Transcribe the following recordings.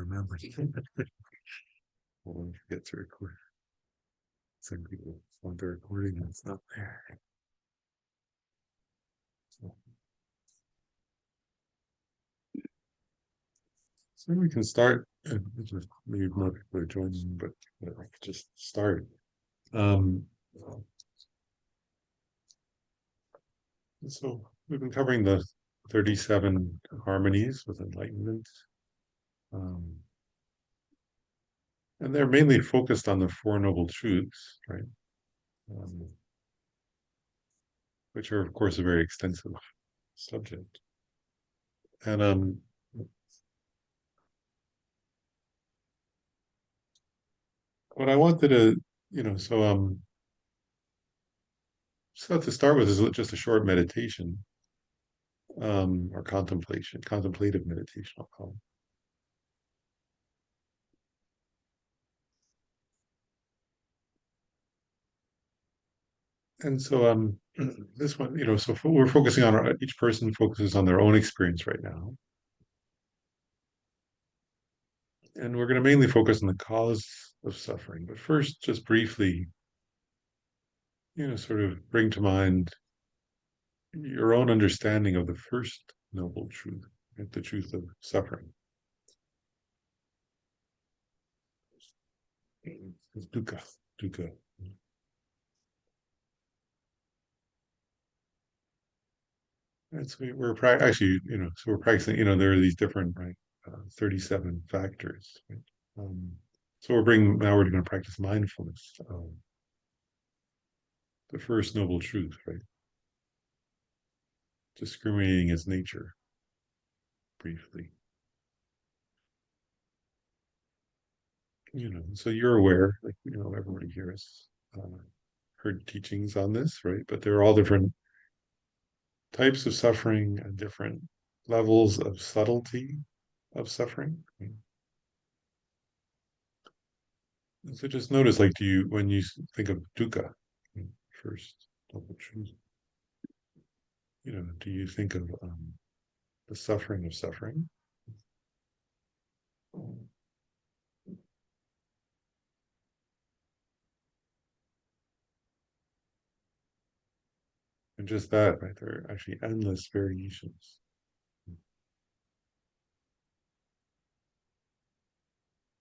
remember. Well, I forget to record. Some people want the recording and it's not there. So we can start. Maybe more people are joining, but I could just start. Um, so we've been covering the 37 harmonies with enlightenment. Um, and they're mainly focused on the Four Noble Truths, right? Um, which are, of course, a very extensive subject. And what I wanted to, so to start with is just a short meditation, or contemplative meditation, I'll call it. And so this one, we're focusing on each person focuses on their own experience right now. And we're going to mainly focus on the cause of suffering. But first, just briefly, sort of bring to mind your own understanding of the first noble truth, right? The truth of suffering. It's dukkha, dukkha. And so actually, so we're practicing, there are these different, right, 37 factors, right? Um, so now we're going to practice mindfulness, the first noble truth, right? Discriminating as nature, briefly. So you're aware, like, everybody here has heard teachings on this, right? But there are all different types of suffering and different levels of subtlety of suffering. Right? So just notice, like, when you think of dukkha, first noble truth, do you think of the suffering of suffering? And just that, right? There are actually endless variations.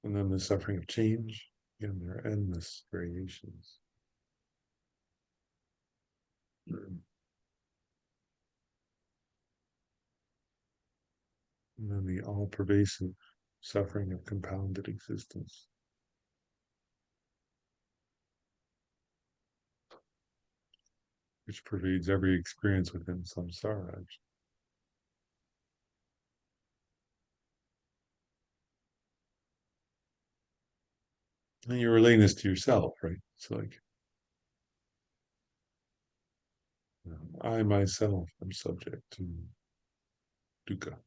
And then the suffering of change, again, there are endless variations. And then the all-pervasive suffering of compounded existence. Which pervades every experience within samsara. And you're relating this to yourself, right? It's like, I myself am subject to dukkha.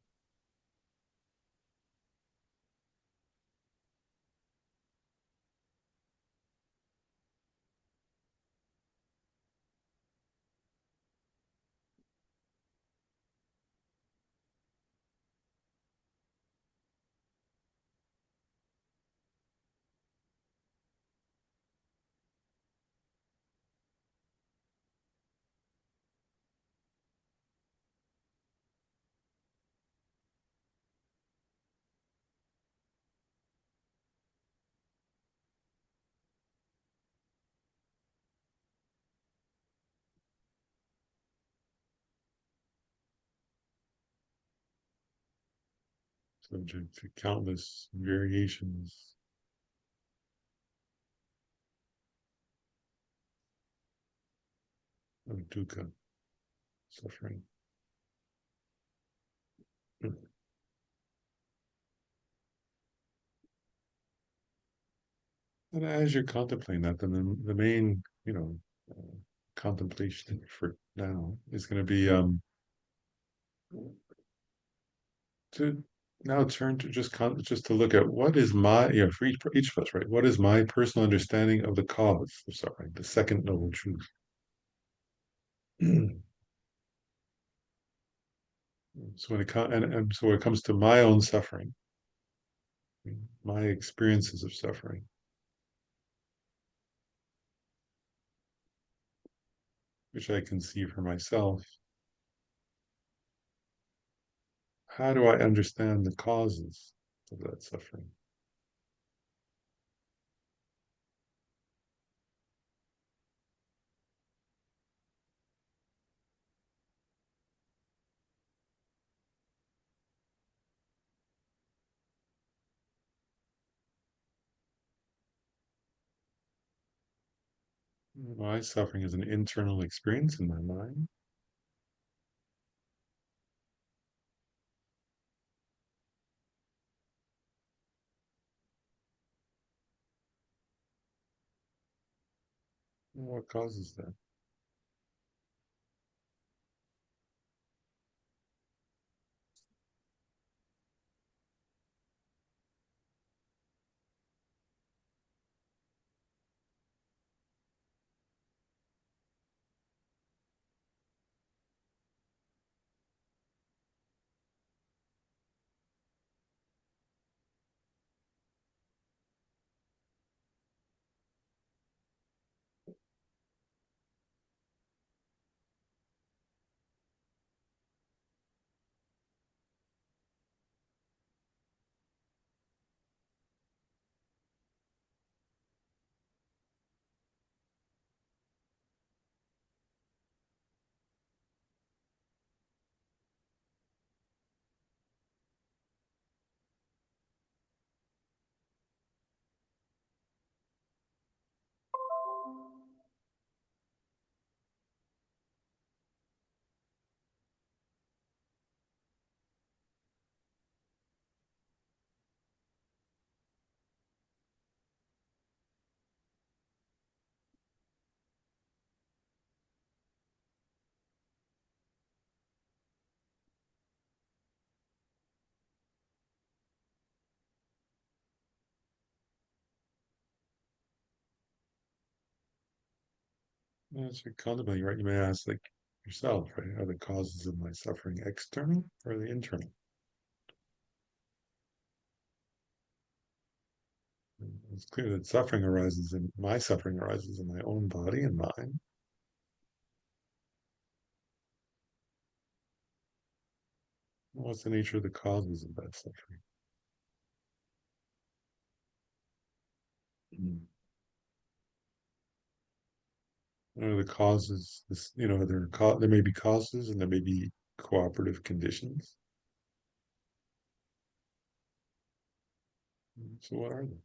Subject to countless variations of dukkha, suffering. And as you're contemplating that, then the main, contemplation for now is going to be to now turn to just to look at what is my, for each of us, right? What is my personal understanding of the cause of suffering, the second noble truth? So when it comes to my own suffering, my experiences of suffering, which I can see for myself. How do I understand the causes of that suffering? My suffering is an internal experience in my mind. What causes that? As you're contemplating, right, you may ask like yourself, right, are the causes of my suffering external or the internal? It's clear that suffering arises in my own body and mind. What's the nature of the causes of that suffering? Mm. What are the causes? There may be causes and there may be cooperative conditions. So what are they?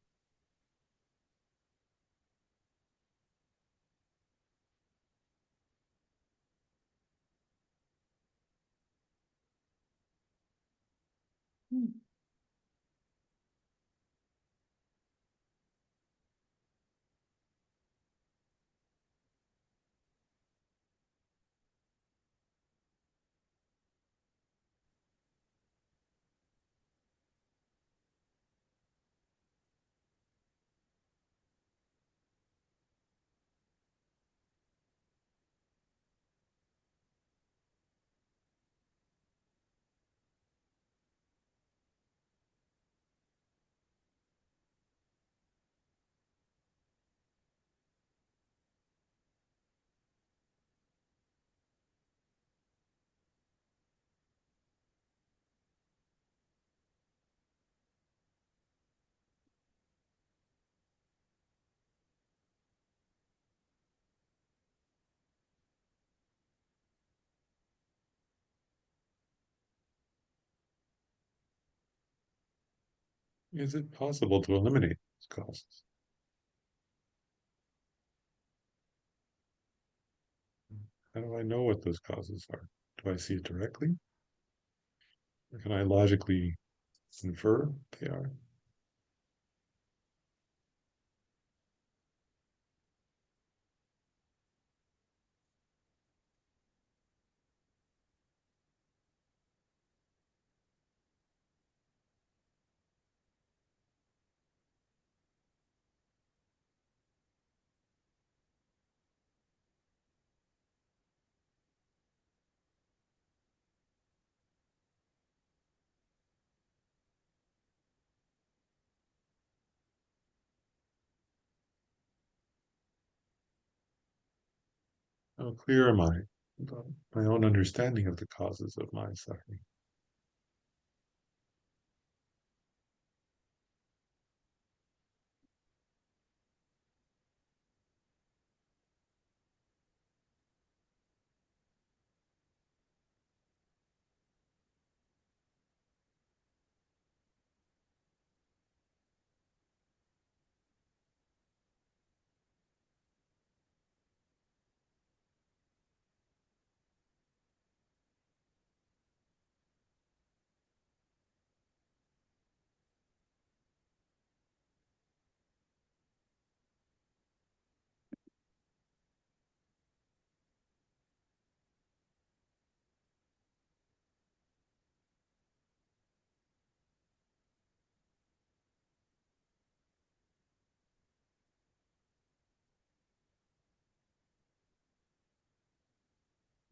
Is it possible to eliminate those causes? How do I know what those causes are? Do I see it directly? Or can I logically infer they are? How clear am I about my own understanding of the causes of my suffering?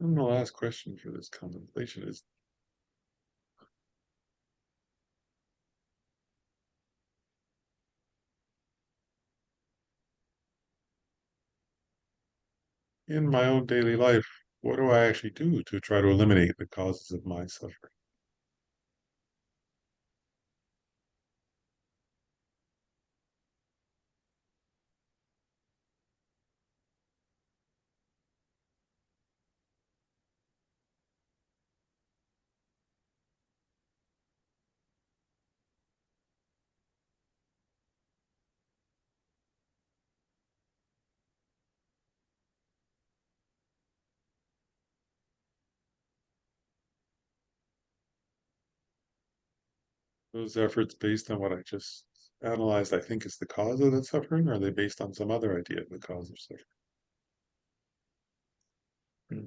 And the last question for this contemplation is, in my own daily life, what do I actually do to try to eliminate the causes of my suffering? Those efforts based on what I just analyzed, I think is the cause of that suffering, or are they based on some other idea of the cause of suffering? Hmm.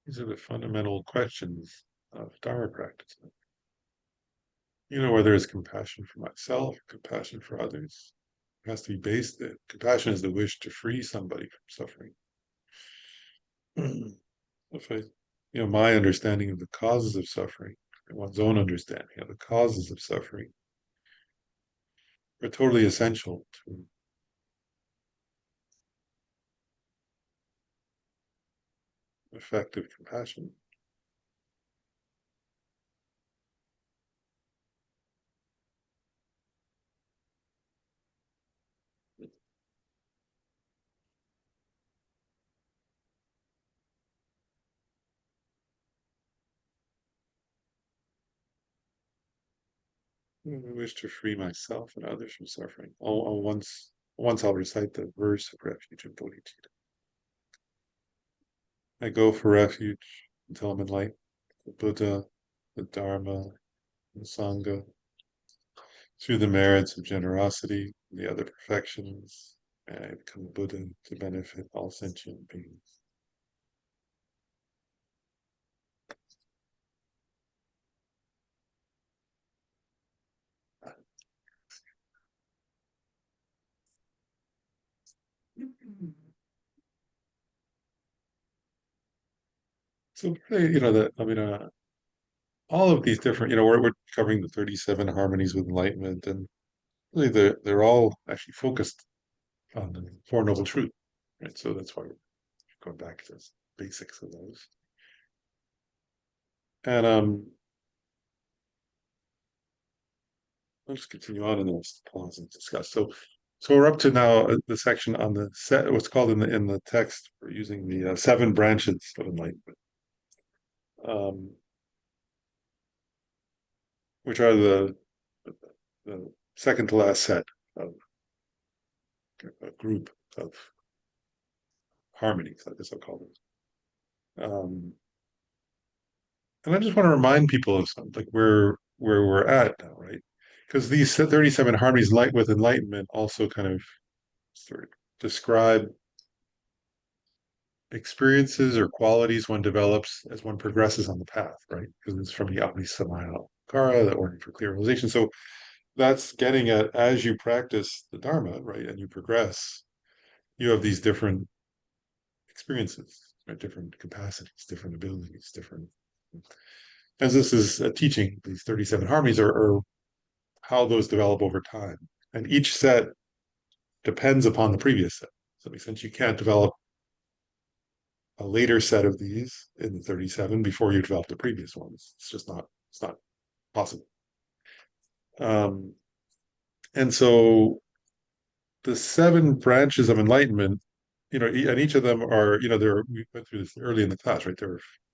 These are the fundamental questions of Dharma practice. Whether it's compassion for myself, compassion for others, it has to be based. Compassion is the wish to free somebody from suffering. If my understanding of the causes of suffering, and one's own understanding of the causes of suffering, are totally essential to effective compassion. I wish to free myself and others from suffering. Once I'll recite the verse of refuge in Bodhicitta. I go for refuge until I'm enlightened. The Buddha, the Dharma, the Sangha, through the merits of generosity and the other perfections, and I become a Buddha to benefit all sentient beings. So really, all of these different, we're covering the 37 harmonies with enlightenment, and really they're all actually focused on the Four Noble Truth, right? So that's why we're going back to the basics of those. And I'll just continue on and then we'll pause and discuss. So we're up to now the section on the set, what's called in the text, we're using the seven branches of enlightenment. um, which are the second to last set of a group of harmonies, I guess I'll call them. And I just want to remind people of something, like where we're at now, right? Because these 37 harmonies, light with enlightenment, also kind of sort of describe experiences or qualities one develops as one progresses on the path, right? Because it's from the Agni Samaya Kara, the order for clear realization. So that's getting at, as you practice the Dharma, right, and you progress, you have these different experiences, right? Different capacities, different abilities, different. As this is a teaching, these 37 harmonies are how those develop over time. And each set depends upon the previous set. So it makes sense. You can't develop a later set of these in the 37 before you develop the previous ones. It's not possible. Um, and so the seven branches of enlightenment, and each of them are, we went through this early in the class, right?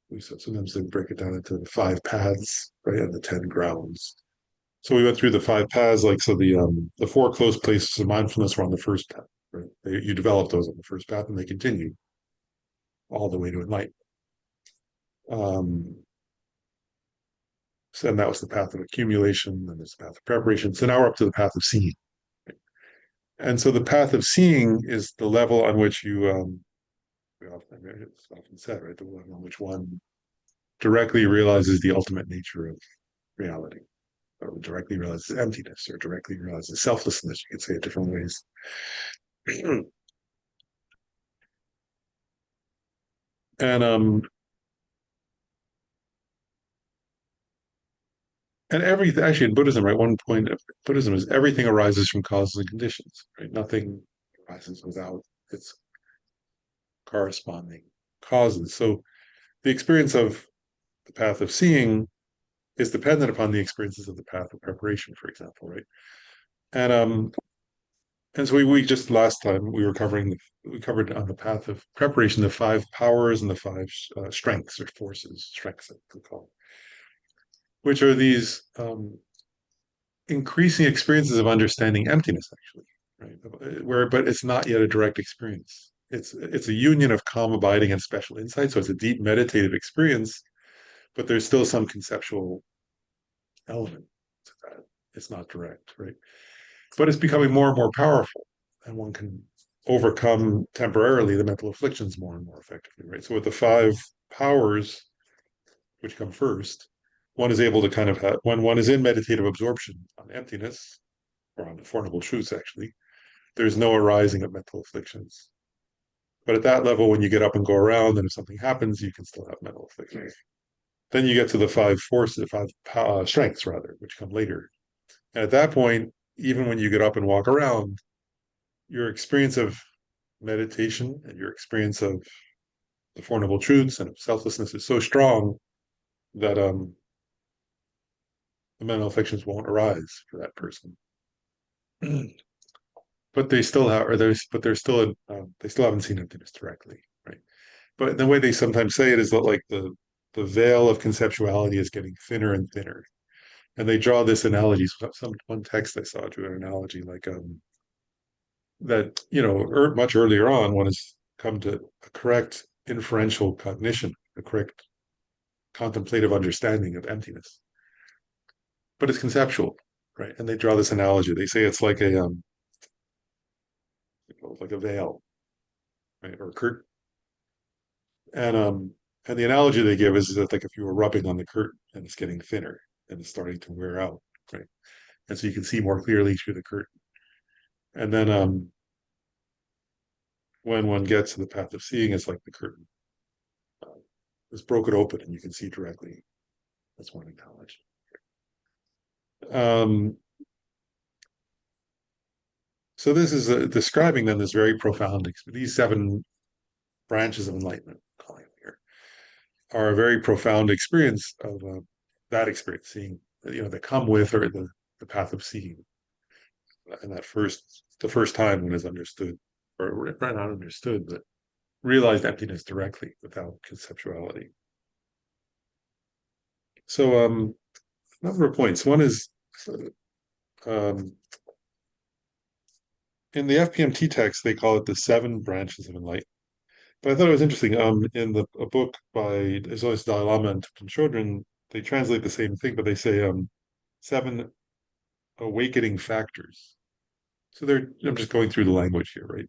We sometimes they break it down into the five paths, right? And the 10 grounds. So we went through the five paths, like, so the four close places of mindfulness were on the first path, right? You develop those on the first path and they continue all the way to enlightenment. Um, so, and that was the path of accumulation, and there's the path of preparation. So now we're up to the path of seeing. And so the path of seeing is the level on which it's often said, right, the level on which one directly realizes the ultimate nature of reality, or directly realizes emptiness, or directly realizes selflessness. You could say it different ways. and and everything, actually, in Buddhism, right, one point of Buddhism is everything arises from causes and conditions, right? Nothing arises without its corresponding causes. So the experience of the path of seeing is dependent upon the experiences of the path of preparation, for example, right? And and so we just last time we covered on the path of preparation the five powers and the five strengths or forces, strengths that we call, which are these increasing experiences of understanding emptiness, actually, right? But it's not yet a direct experience. It's a union of calm abiding and special insight. So it's a deep meditative experience, but there's still some conceptual element to that. It's not direct, right? But it's becoming more and more powerful, and one can overcome temporarily the mental afflictions more and more effectively, right? So with the five powers, which come first, one is able to kind of have, when one is in meditative absorption on emptiness, or on the Four Noble Truths, actually, there's no arising of mental afflictions. But at that level, when you get up and go around, and if something happens, you can still have mental afflictions. Then you get to the five forces, the five strengths, rather, which come later. And at that point, even when you get up and walk around, your experience of meditation and your experience of the Four Noble Truths and of selflessness is so strong that the mental afflictions won't arise for that person. But they still have, or there's, but they're still, they still haven't seen emptiness directly, right? But the way they sometimes say it is that, like, the veil of conceptuality is getting thinner and thinner, and they draw this analogy. Some one text I saw drew an analogy like that, much earlier on, one has come to a correct inferential cognition, a correct contemplative understanding of emptiness, but it's conceptual, right? And they draw this analogy. They say it's like a veil, right, or a curtain. And and the analogy they give is that, like, if you were rubbing on the curtain and it's getting thinner and it's starting to wear out, right? And so you can see more clearly through the curtain. And then when one gets to the path of seeing, it's like the curtain uh, is broken open and you can see directly. That's one acknowledge. Um, so this is describing then this very profound, these seven branches of enlightenment, calling them here, are a very profound experience of that experience, seeing, that come with, or the path of seeing, and the first time when it's understood, or not understood, but realized emptiness directly without conceptuality. So a number of points. One is um, in the FPMT text, they call it the seven branches of enlightenment. But I thought it was interesting. In a book by His Holiness Dalai Lama and Tibetan Children, they translate the same thing, but they say seven awakening factors. So I'm just going through the language here, right?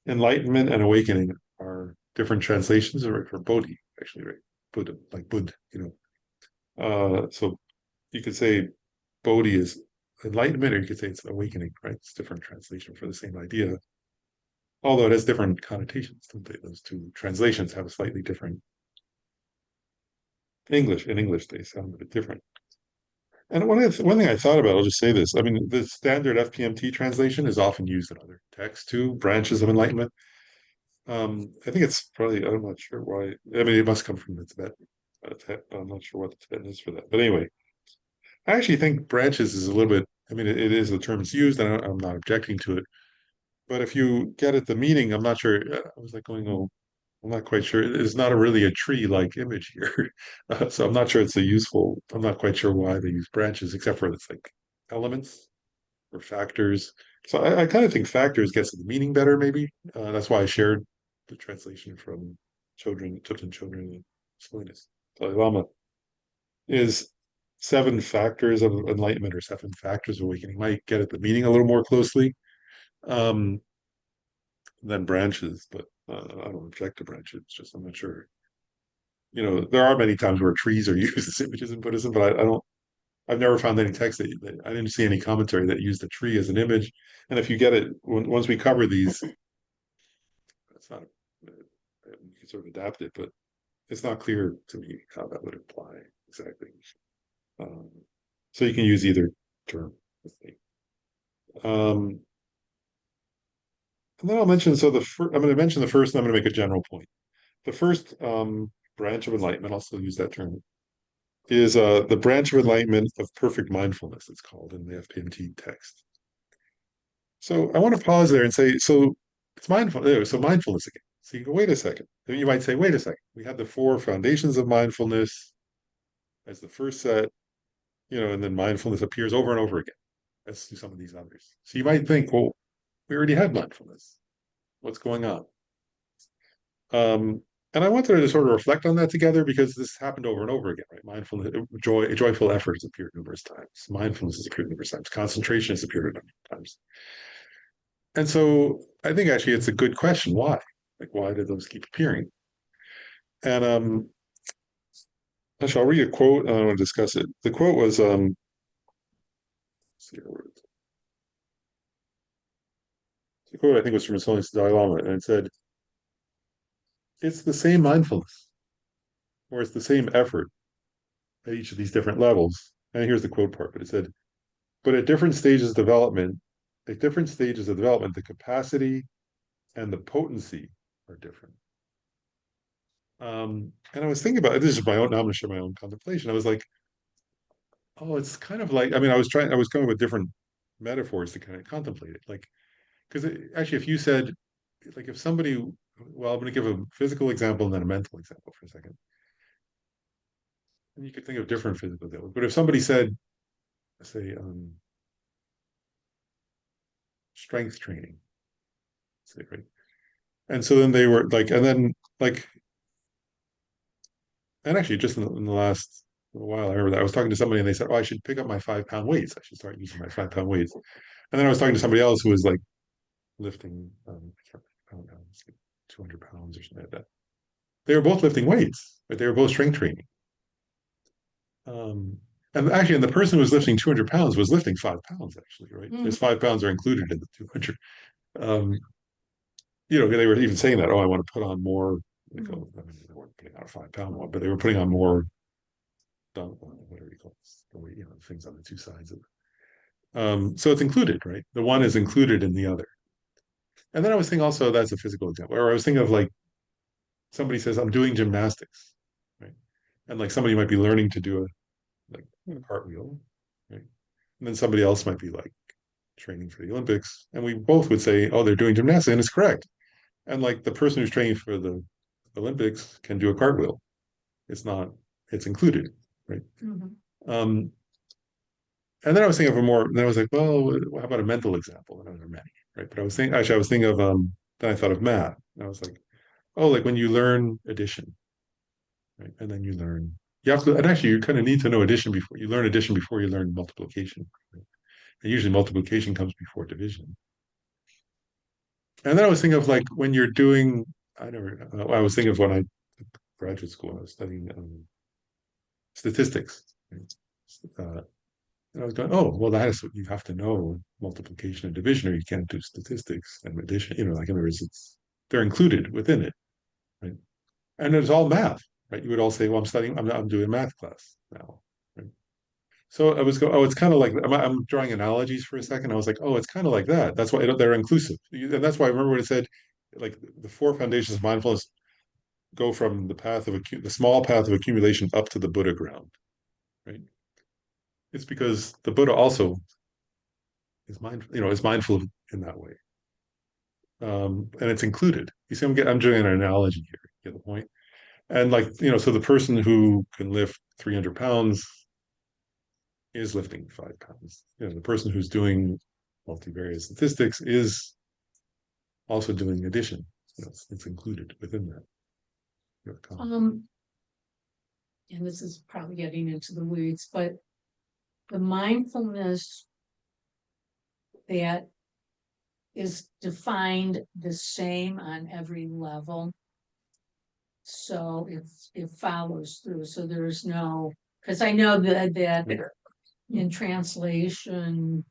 Enlightenment and awakening are different translations for Bodhi, actually, right? Buddha, like Buddha, so you could say Bodhi is enlightenment, or you could say it's awakening, right? It's different translation for the same idea, although it has different connotations. Don't they? Those two translations have a slightly different English. In English, they sound a bit different. And one thing I thought about, I'll just say this. I mean, the standard FPMT translation is often used in other texts too, branches of enlightenment. I think it's probably, I'm not sure why. I mean, it must come from the Tibetan. I'm not sure what the Tibetan is for that. But anyway, I actually think branches is a little bit, I mean, it is the term it's used, and I'm not objecting to it. But if you get at the meaning, I'm not sure. I was like going, oh, I'm not quite sure. It's not really a tree-like image here. So I'm not sure it's a useful, I'm not quite sure why they use branches, except for it's like elements or factors. So I kind of think factors gets the meaning better, maybe. That's why I shared the translation from Tibetan children, and holiness, Dalai Lama, is seven factors of enlightenment or seven factors of awakening. Might get at the meaning a little more closely um, than branches, but I don't object to branches. It's just I'm not sure. There are many times where trees are used as images in Buddhism, but I don't. I've never found any text that I didn't see any commentary that used a tree as an image. And if you get it, once we cover these, it's not, you can sort of adapt it, but it's not clear to me how that would apply exactly. Um, so you can use either term. Um, and then I'll mention, I'm going to mention the first, and I'm going to make a general point. The first branch of enlightenment, I'll still use that term, is the branch of enlightenment of perfect mindfulness, it's called in the FPMT text. So I want to pause there and say, so it's mindful. So mindfulness again. So you go, wait a second. Then you might say, wait a second. We have the four foundations of mindfulness as the first set, and then mindfulness appears over and over again. Let's do some of these others. So you might think, well, we already had mindfulness. What's going on? And I wanted to sort of reflect on that together because this happened over and over again, right? Mindfulness, joyful effort has appeared numerous times. Mindfulness has appeared numerous times. Concentration has appeared numerous times. And so I think actually it's a good question. Why? Like, why did those keep appearing? And actually, I'll read a quote and I want to discuss it. The quote was, let's see, the quote I think was from His Holiness Dalai Lama, and it said, "It's the same mindfulness, or it's the same effort at each of these different levels." And here's the quote part, but it said, "But at different stages of development, the capacity and the potency are different." And I was thinking about it. This is my own. Now I'm going to share my own contemplation. I was like, oh, it's kind of like, I mean, I was coming with different metaphors to kind of contemplate it. Like, because actually, if you said, like, if somebody, well, I'm going to give a physical example and then a mental example for a second. And you could think of different physical examples. But if somebody said, say, strength training, say, right? And so then they were like, and then like, and actually, just in the last while, I remember that I was talking to somebody and they said, oh, I should pick up my 5 pound weights. I should start using my 5 pound weights. And then I was talking to somebody else who was like lifting, I don't know, 200 pounds or something like that. They were both lifting weights, but they were both strength training. Um, and actually, and the person who was lifting 200 pounds was lifting 5 pounds, actually, right? Because 5 pounds are included in the 200. Um, they were even saying that, oh, I want to put on more. Like, oh, I mean, they weren't putting on a 5 pound one, but they were putting on more, whatever you call it, things on the two sides of it. So it's included, right? The one is included in the other. And then I was thinking also that's a physical example, or I was thinking of like somebody says, I'm doing gymnastics, right? And like somebody might be learning to do a cartwheel, right? And then somebody else might be like training for the Olympics. And we both would say, oh, they're doing gymnastics, and it's correct. And like the person who's training for the Olympics can do a cartwheel. It's not, it's included. right? Um, and then I was thinking of a more, then I was like, well, how about a mental example? And there are many, right? But I was thinking, actually, I was thinking of, then I thought of math. And I was like, oh, like when you learn addition, right? And then you have to, and actually, you kind of need to know addition before you learn addition before you learn multiplication. Right? And usually multiplication comes before division. And then I was thinking of like when you're doing, I was thinking of when I graduate school, I was studying statistics. Right? And I was going, oh, well, that is what you have to know multiplication and division, or you can't do statistics and addition. Like in other words, they're included within it, right? And it's all math, right? You would all say, well, I'm doing a math class now, right? So I was going, oh, it's kind of like I'm drawing analogies for a second. I was like, oh, it's kind of like that. That's why they're inclusive, and that's why I remember what it said, like the four foundations of mindfulness go from the small path of accumulation up to the Buddha ground, right? It's because the Buddha also is mindful in that way, and it's included. You see, I'm doing an analogy here. You get the point? And like so the person who can lift 300 pounds is lifting 5 pounds. The person who's doing multivariate statistics is also doing addition. It's included within that. And this is probably getting into the weeds, but the mindfulness that is defined the same on every level. So it follows through. So there's no, because I know that in translation,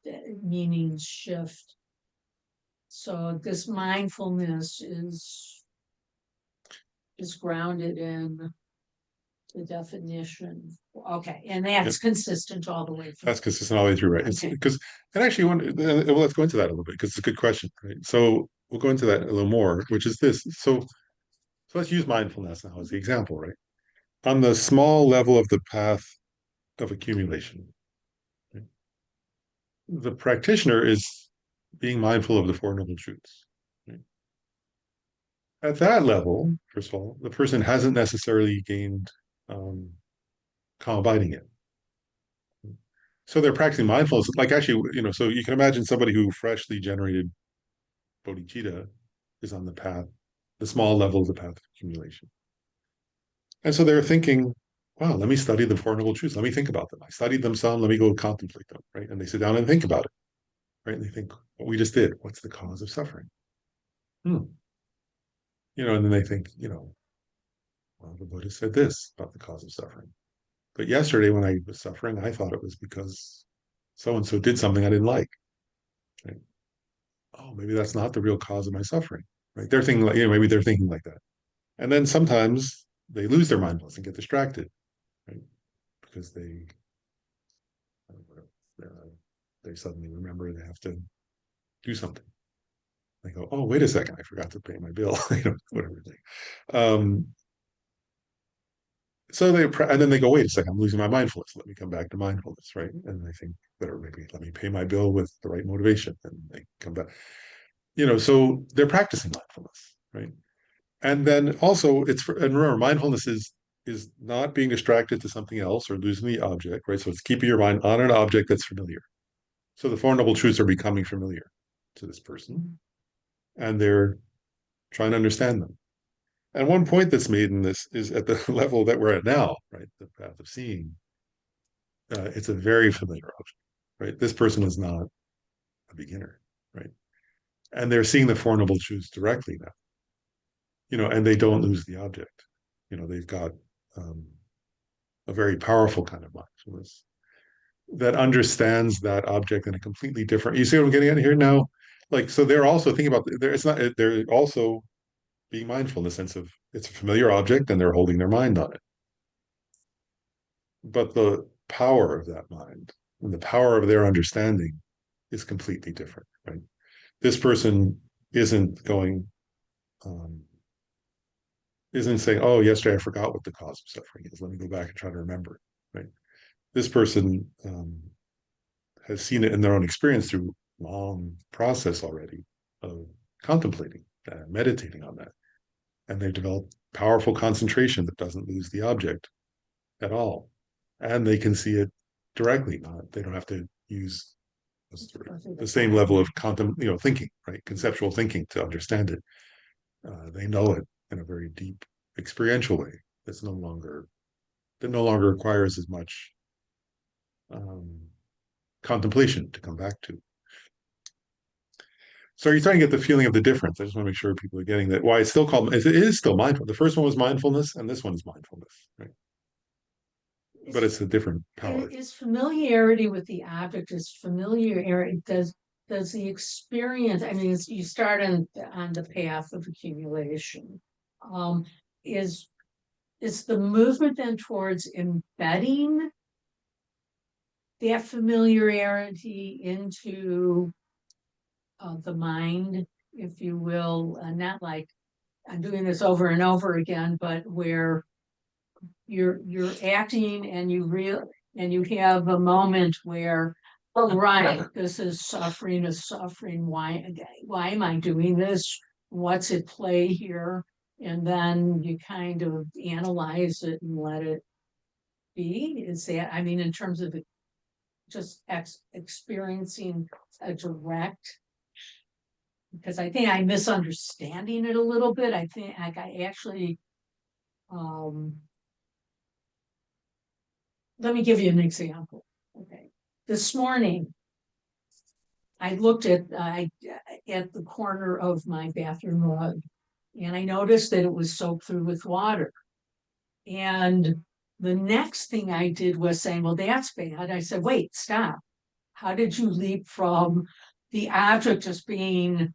meanings shift. So this mindfulness is grounded in the definition. Okay, and that's consistent all the way through. That's consistent all the way through, right? Okay. And actually, well, let's go into that a little bit because it's a good question, right? So we'll go into that a little more, which is this. So let's use mindfulness now as the example, right? On the small level of the path of accumulation, right? The practitioner is being mindful of the Four Noble Truths. Right? At that level, first of all, the person hasn't necessarily gained um, calm abiding yet. So they're practicing mindfulness. Like actually, so you can imagine somebody who freshly generated bodhicitta is on the path, the small level of the path of accumulation. And so they're thinking, wow, let me study the Four Noble Truths. Let me think about them. I studied them some. Let me go contemplate them, right? And they sit down and think about it, right? And they think, what we just did, what's the cause of suffering? Hmm. And then they think, well, the Buddha said this about the cause of suffering. But yesterday when I was suffering, I thought it was because so and so did something I didn't like. Right? Oh, maybe that's not the real cause of my suffering. Right? They're thinking like, maybe they're thinking like that. And then sometimes they lose their mindfulness and get distracted, right? Because uh, they suddenly remember they have to do something. They go, oh, wait a second, I forgot to pay my bill, whatever. Um, and then they go, wait a second, I'm losing my mindfulness. Let me come back to mindfulness, right? And I think better maybe let me pay my bill with the right motivation, and they come back. So they're practicing mindfulness, right? And then also and remember, mindfulness is not being distracted to something else or losing the object, right? So it's keeping your mind on an object that's familiar. So the Four Noble Truths are becoming familiar to this person, and they're trying to understand them. And one point that's made in this is at the level that we're at now, right? The path of seeing. It's a very familiar object, right? This person is not a beginner, right? And they're seeing the Four Noble Truths directly now, and they don't lose the object. They've got um, a very powerful kind of mindfulness that understands that object in a completely different. You see what I'm getting at here now? Like, so they're also thinking about there. It's not. They're also being mindful in the sense of it's a familiar object and they're holding their mind on it. But the power of that mind and the power of their understanding is completely different, right? This person isn't going, um, isn't saying, "Oh, yesterday I forgot what the cause of suffering is. Let me go back and try to remember." Right? This person has seen it in their own experience through long process already of contemplating, meditating on that, and they've developed powerful concentration that doesn't lose the object at all. and they can see it directly. Not they don't have to use Perfect the same level of define. thinking, right? Conceptual thinking to understand it. They know it in a very deep, experiential way. That's no longer that no longer requires as much um, contemplation to come back to. So you're starting to get the feeling of the difference. I just want to make sure people are getting that. Why it's still called it is still mindful. The first one was mindfulness, and this one is mindfulness, right? But Is, it's a different power. is familiarity with the object, is familiarity, does the experience, I mean, you start on the path of accumulation. Um, is is the movement then towards embedding that familiarity into the mind, if you will, not like I'm doing this over and over again, but where you're acting and you have a moment where, oh right, this is suffering. Why am I doing this? What's at play here? And then you kind of analyze it and let it be. Is that, I mean, in terms of just experiencing a direct, because I think I'm misunderstanding it a little bit. I think like I actually um let me give you an example. Okay. This morning I looked at the corner of my bathroom rug and I noticed that it was soaked through with water. And the next thing I did was saying, well, that's bad. I said, wait, stop. How did you leap from the object just being,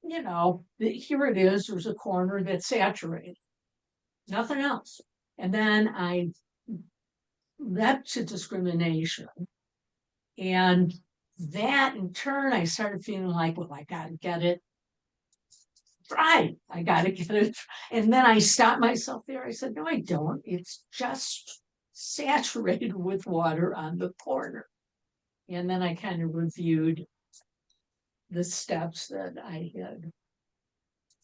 here it is, there's a corner that's saturated, nothing else. And then I led to discrimination. And that in turn, I started feeling like, well, I got to get it right. I got to get it. And then I stopped myself there. I said, no, I don't. It's just saturated with water on the corner. And then I kind of reviewed the steps that I had.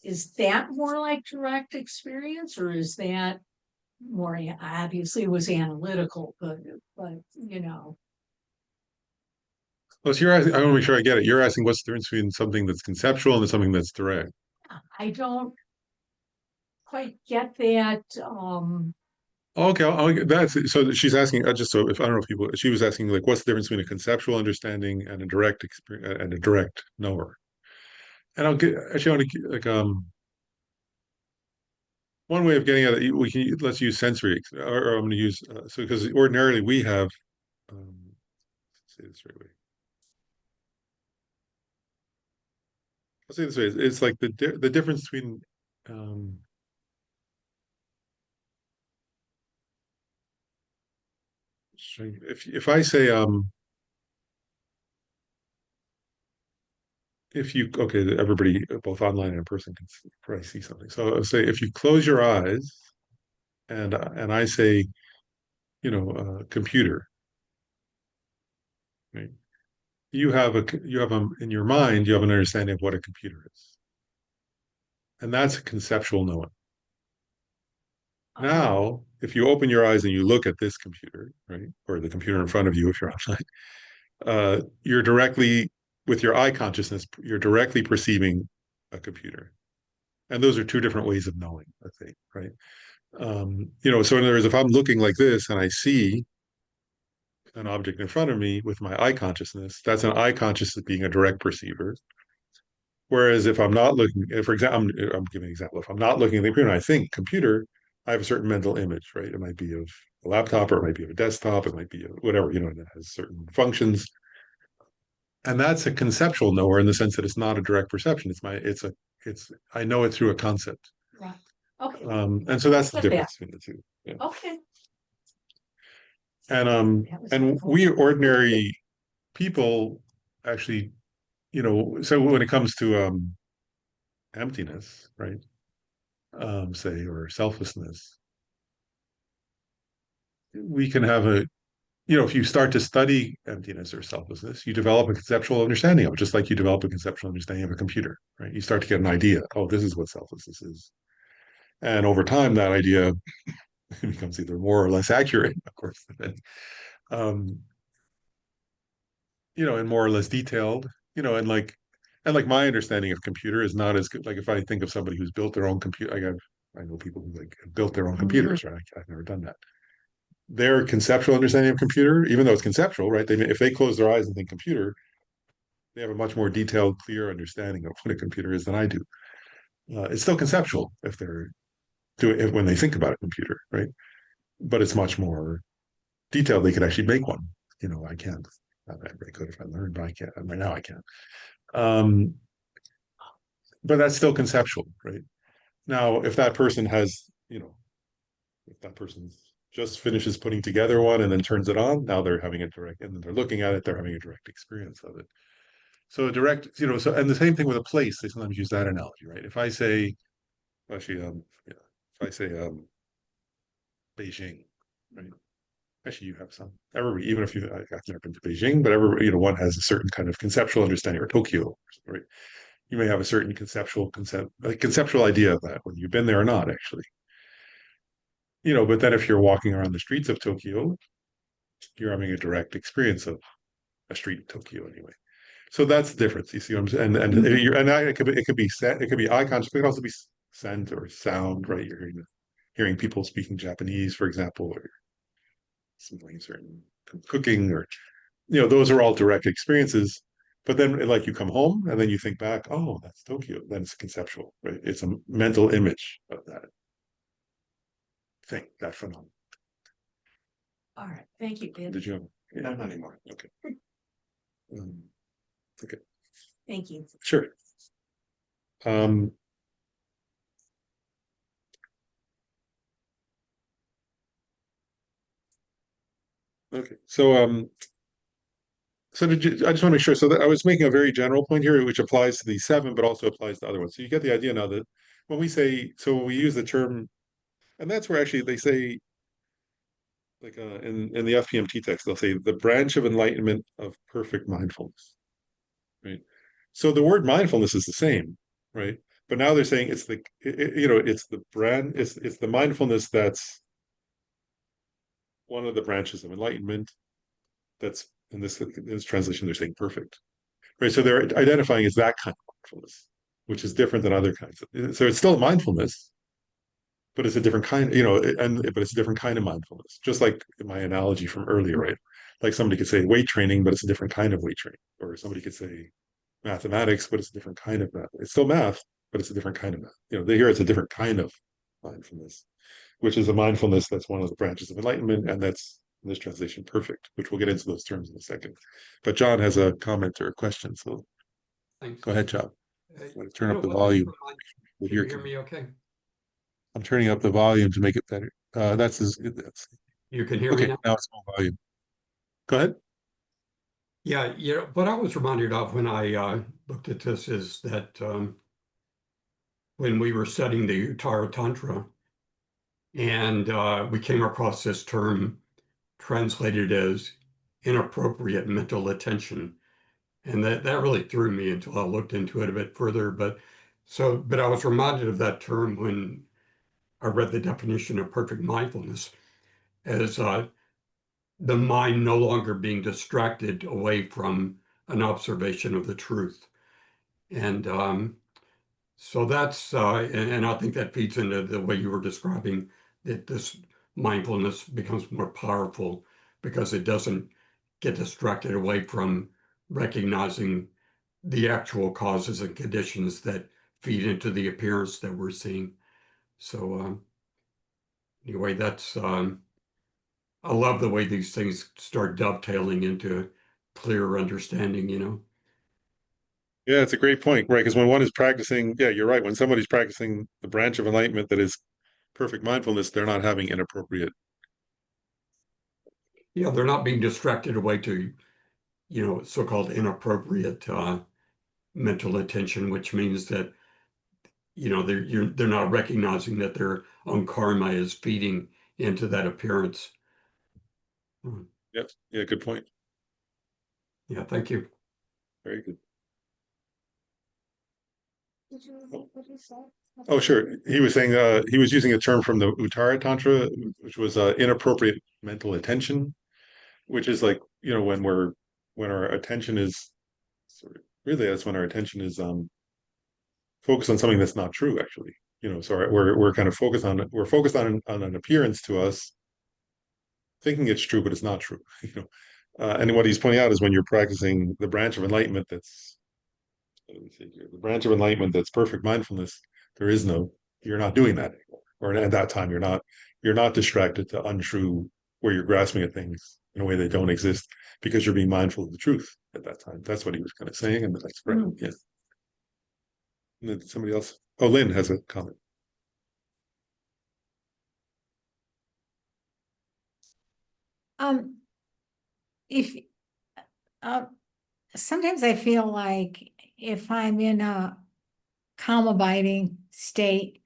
Is that more like direct experience, or is that more, obviously it was analytical, but. Well, so you're asking, I want to make sure I get it. You're asking what's the difference between something that's conceptual and something that's direct. I don't quite get that. Okay, that's so. She's asking just so if I don't know if people. She was asking like, what's the difference between a conceptual understanding and a direct experience and a direct knower? And I'll get actually I want to like one way of getting at it. We can let's use sensory, or I'm going to use so because ordinarily we have um, say this right way. I'll say this way. It's like the difference between um, if I say if you okay everybody both online and in person can probably see something. So I'll say if you close your eyes and I say computer, right? You have in your mind you have an understanding of what a computer is, and that's a conceptual knowing. Oh, Now, if you open your eyes and you look at this computer, right, or the computer in front of you if you're online, you're directly with your eye consciousness, you're directly perceiving a computer, and those are two different ways of knowing, I think, right? So in other words, if I'm looking like this and I see an object in front of me with my eye consciousness, that's an eye consciousness being a direct perceiver. Whereas if I'm not looking, for example, I'm giving an example. If I'm not looking at the computer and I think computer, I have a certain mental image, right? It might be of a laptop or it might be of a desktop, it might be whatever, that has certain functions. And that's a conceptual knower in the sense that it's not a direct perception. I know it through a concept. right. Okay. And so that's the Get that. difference between the two. Yeah. Okay. And we ordinary people actually, so when it comes to emptiness, right? Say, or selflessness, we can have if you start to study emptiness or selflessness, you develop a conceptual understanding of it, just like you develop a conceptual understanding of a computer, right? You start to get an idea, oh, this is what selflessness is. And over time, that idea it becomes either more or less accurate, of course, um, and more or less detailed, and like my understanding of computer is not as good. Like if I think of somebody who's built their own computer, I know people who like have built their own Mhm. computers, right? I've never done that. Their conceptual understanding of computer, even though it's conceptual, right? If they close their eyes and think computer, they have a much more detailed, clear understanding of what a computer is than I do. It's still conceptual if they're doing it when they think about a computer, right? But it's much more detailed. They could actually make one. I can't. I could if I learned, but I can't. Right now, I can't. Um, but that's still conceptual, right? Now, if that person just finishes putting together one and then turns it on, now they're having a direct, and then they're looking at it, they're having a direct experience of it. So a direct, and the same thing with a place. They sometimes use that analogy, right? If I say, actually, yeah, if I say, Beijing, right? Actually, you have some. Everybody, even if I've never been to Beijing, but everybody, one has a certain kind of conceptual understanding, or Tokyo, right? You may have a certain conceptual idea of that, whether you've been there or not, actually. But then if you're walking around the streets of Tokyo, you're having a direct experience of a street in Tokyo anyway. So that's the difference. You see what I'm saying? It could be eye contact, it could also be scent or sound, right? You're hearing people speaking Japanese, for example, or smelling certain cooking, or those are all direct experiences. But then, like, you come home and then you think back, oh, that's Tokyo. Then it's conceptual, right? It's a mental image of that thing, that phenomenon. All right, thank you. Did you have? Yeah, not anymore. Okay. Um, okay. Thank you. Sure. Um, okay. So I just want to make sure. So that I was making a very general point here, which applies to these seven, but also applies to other ones. So you get the idea now that when we use the term, and that's where actually they say, like, in the FPMT text, they'll say the branch of enlightenment of perfect mindfulness, right? So the word mindfulness is the same, right? But now they're saying it's the it's the mindfulness that's one of the branches of enlightenment. That's in this translation they're saying perfect, right? So they're identifying as that kind of mindfulness, which is different than other kinds of. So it's still mindfulness, but it's a different kind, but it's a different kind of mindfulness. Just like my analogy from earlier, right? Like somebody could say weight training, but it's a different kind of weight training, or somebody could say mathematics, but it's a different kind of math. It's still math, but it's a different kind of math. They hear it's a different kind of mindfulness, which is a mindfulness that's one of the branches of enlightenment, and that's in this translation perfect, which we'll get into those terms in a second. But John has a comment or a question, so Thanks. go ahead, John. I'm going to turn up the What this volume reminds, with can your you hear me okay? I'm turning up the volume to make it better. That's You can hear me okay. now? Now it's full volume. Go ahead. Yeah, what I was reminded of when I looked at this is that when we were studying the Uttara Tantra and we came across this term translated as inappropriate mental attention. And that really threw me until I looked into it a bit further. But I was reminded of that term when I read the definition of perfect mindfulness as the mind no longer being distracted away from an observation of the truth. And so and I think that feeds into the way you were describing that this mindfulness becomes more powerful because it doesn't get distracted away from recognizing the actual causes and conditions that feed into the appearance that we're seeing. So anyway, I love the way these things start dovetailing into clearer understanding. Yeah, it's a great point, right? Because when one is practicing, yeah, you're right. When somebody's practicing the branch of enlightenment that is perfect mindfulness, they're not having inappropriate. Yeah, they're not being distracted away to, so-called inappropriate mental attention, which means that, they're not recognizing that their own karma is feeding into that appearance. Hmm. Yeah, yeah, good point. Yeah, thank you. Very good. Oh, sure. He was saying he was using a term from the Uttara Tantra, which was inappropriate mental attention, which is like, when our attention is sort of really that's when our attention is focused on something that's not true, actually. So we're kind of focused on an appearance to us, thinking it's true, but it's not true. And what he's pointing out is when you're practicing the branch of enlightenment that's let me see here. The branch of enlightenment that's perfect mindfulness, there is no, you're not doing that anymore. Or at that time, you're not distracted to untrue where you're grasping at things in a way they don't exist because you're being mindful of the truth at that time. That's what he was kind of saying, and that's correct. Mm. Yeah. And then somebody else. Oh, Lynn has a comment. Um, if uh, sometimes I feel like if I'm in a calm abiding state,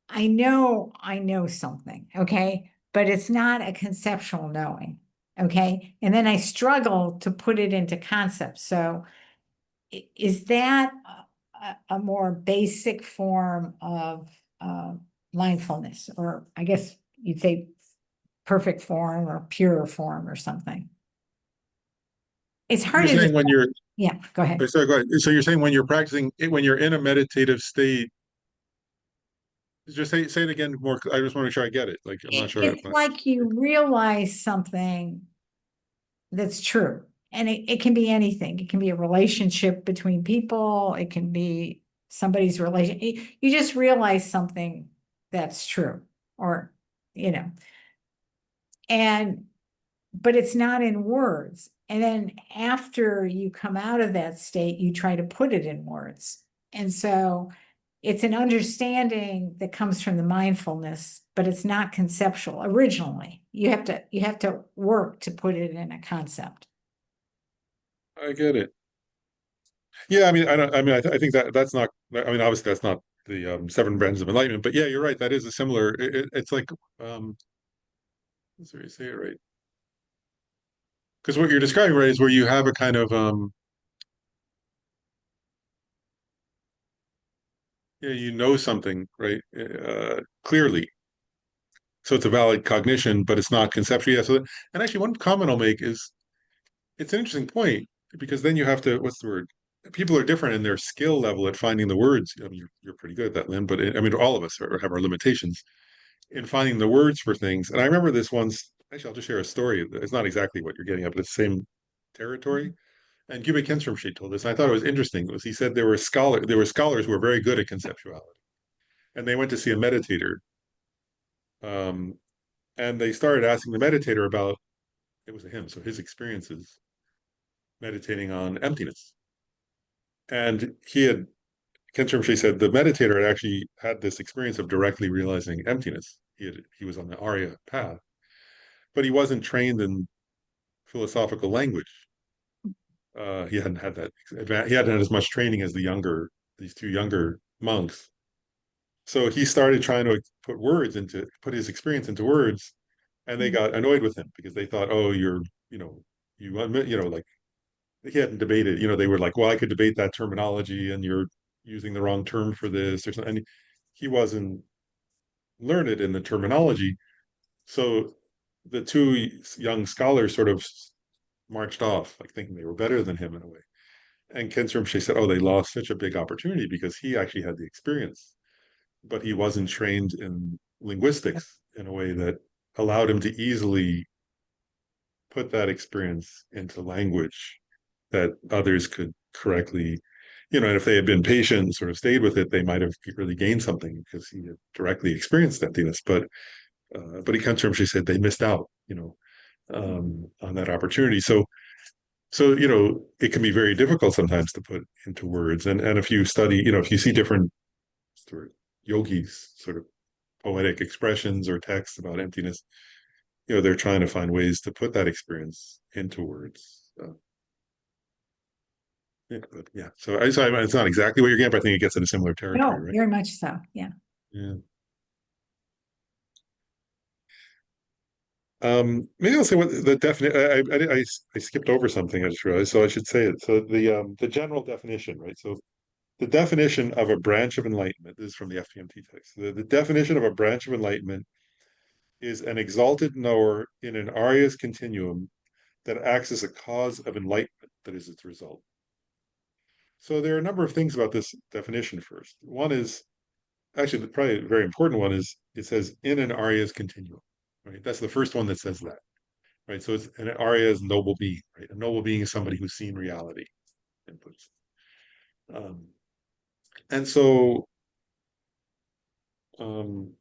I know something, okay, but it's not a conceptual knowing, okay, and then I struggle to put it into concepts. So is that a more basic form of mindfulness, or I guess you'd say perfect form or pure form or something? It's hard You're to saying just, when you're, yeah, go ahead. sorry, go ahead. So you're saying when you're practicing, when you're in a meditative state, just say it again more. I just want to make sure I get it. Like, I'm not sure. It's like you realize something that's true. And it can be anything. It can be a relationship between people. It can be somebody's relation. You just realize something that's true, or, you know, and, but it's not in words. And then after you come out of that state, you try to put it in words. And so it's an understanding that comes from the mindfulness, but it's not conceptual originally. You have to work to put it in a concept. I get it. Yeah, I mean, I don't. I mean, I think that's not. I mean, obviously, that's not the seven branches of enlightenment. But yeah, you're right. That is a similar. It's like, sorry, say it right. Because what you're describing, right, is where you have a kind of yeah, you know something, right, clearly. So it's a valid cognition, but it's not conceptual. Yeah. So, and actually, one comment I'll make is it's an interesting point because then you have to, what's the word? People are different in their skill level at finding the words. I mean, you're pretty good at that, Lynn, but I mean, all of us have our limitations in finding the words for things. And I remember this once, actually, I'll just share a story. It's not exactly what you're getting at, but it's the same territory. And Gubbe Kinstrom told this, and I thought it was interesting. Was he said there were scholars who were very good at conceptuality, and they went to see a meditator, um, and they started asking the meditator about it was a him, so his experiences meditating on emptiness. And Kinstrom said the meditator had actually had this experience of directly realizing emptiness. He was on the Arya path, but he wasn't trained in philosophical language. He hadn't had that. He hadn't had as much training as these two younger monks. So he started trying to put his experience into words, and they got annoyed with him because they thought, oh, you know, like he hadn't debated. They were like, well, I could debate that terminology, and you're using the wrong term for this or something. And he wasn't learned in the terminology. So the two young scholars sort of marched off, like thinking they were better than him in a way. And Ken said, oh, they lost such a big opportunity because he actually had the experience, but he wasn't trained in linguistics in a way that allowed him to easily put that experience into language that others could correctly, and if they had been patient and sort of stayed with it, they might have really gained something because he had directly experienced emptiness. But he comes from, she said they missed out, on that opportunity. So it can be very difficult sometimes to put into words. And if you study, if you see different sort of yogis, sort of poetic expressions or texts about emptiness, they're trying to find ways to put that experience into words. Yeah, but yeah. So it's not exactly what you're getting, but I think it gets in a similar territory, No, right? very much so. Yeah. Yeah. Maybe I'll say what the definition. I skipped over something. I just realized, so I should say it. So the general definition, right? So the definition of a branch of enlightenment, this is from the FPMT text. The definition of a branch of enlightenment is an exalted knower in an aria's continuum that acts as a cause of enlightenment that is its result. So there are a number of things about this definition first. One is, actually, probably a very important one is it says in an aria's continuum, right? That's the first one that says that, right? So it's an aria is noble being, right? A noble being is somebody who's seen reality. Um, and so, um,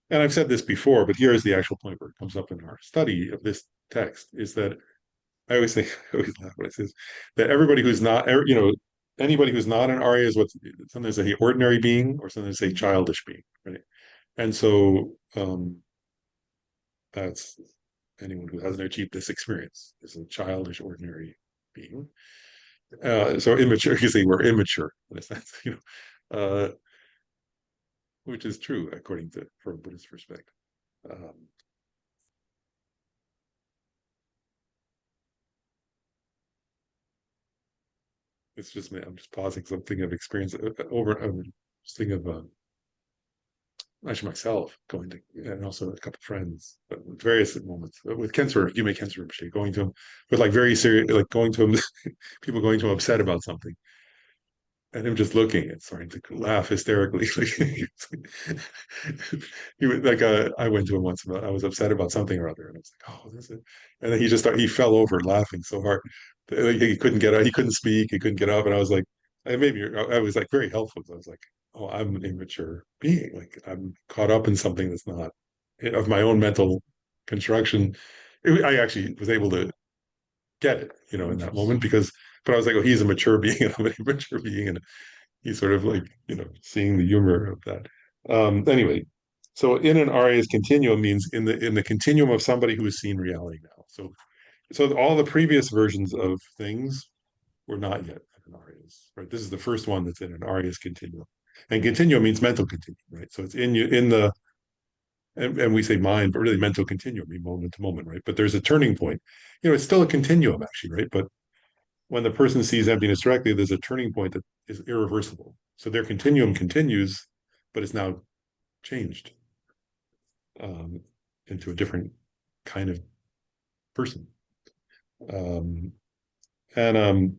and I've said this before, but here is the actual point where it comes up in our study of this text is that I always think, I always laugh when it says that everybody who's not, anybody who's not an aria is what sometimes say ordinary being or sometimes say childish being, right? And so that's anyone who hasn't achieved this experience is a childish, ordinary being. So immature, you say we're immature in a sense, which is true according to from a Buddhist perspective. It's just me. I'm just pausing because I'm thinking of experience over and over. Just thinking of actually myself going to, and also a couple of friends, but at various moments with cancer, you make cancer going to him with like very serious, like going to him, people going to him upset about something, and him just looking and starting to laugh hysterically. He was like, I went to him once about I was upset about something or other, and I was like, oh, this is, and then he just he fell over laughing so hard that he couldn't get up, he couldn't speak, he couldn't get up, and I was like, I was like very helpful. I was like, oh, I'm an immature being, like I'm caught up in something that's not of my own mental construction. I actually was able to get it, in that moment because, but I was like, oh, he's a mature being and I'm an immature being, and he's sort of like, seeing the humor of that. Anyway, so in an aria's continuum means in the continuum of somebody who has seen reality now. So all the previous versions of things were not yet in an aria's, right? This is the first one that's in an aria's continuum. And continuum means mental continuum, right? So it's in you in the and we say mind, but really mental continuum, I mean moment to moment, right? But there's a turning point. It's still a continuum actually, right? But when the person sees emptiness directly, there's a turning point that is irreversible. So their continuum continues, but it's now changed um, into a different kind of person. Um, and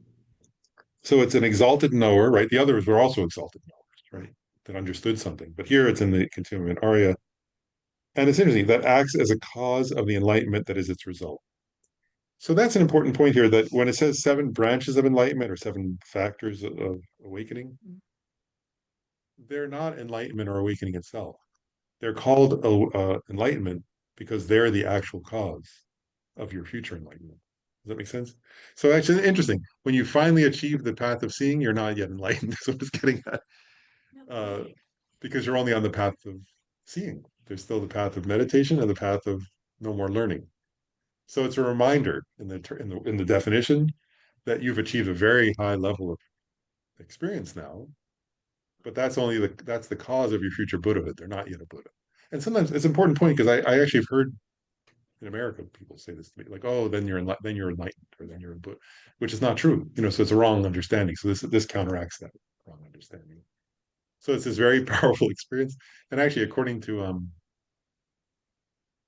so it's an exalted knower, right? The others were also exalted knowers, right? That understood something. But here it's in the continuum in Arya. And it's interesting, that acts as a cause of the enlightenment that is its result. So that's an important point here that when it says 7 branches of enlightenment or 7 factors of awakening, they're not enlightenment or awakening itself. They're called enlightenment because they're the actual cause of your future enlightenment. Does that make sense? So actually interesting. When you finally achieve the path of seeing, you're not yet enlightened. So I'm just getting at. Because you're only on the path of seeing. There's still the path of meditation and the path of no more learning. So it's a reminder in the definition that you've achieved a very high level of experience now, but that's the cause of your future Buddhahood. They're not yet a Buddha. And sometimes it's an important point because I actually have heard in America people say this to me, like, oh, then you're enlightened, or then you're a Buddha, which is not true. So it's a wrong understanding. So this counteracts that wrong understanding. So it's this very powerful experience. And actually, according to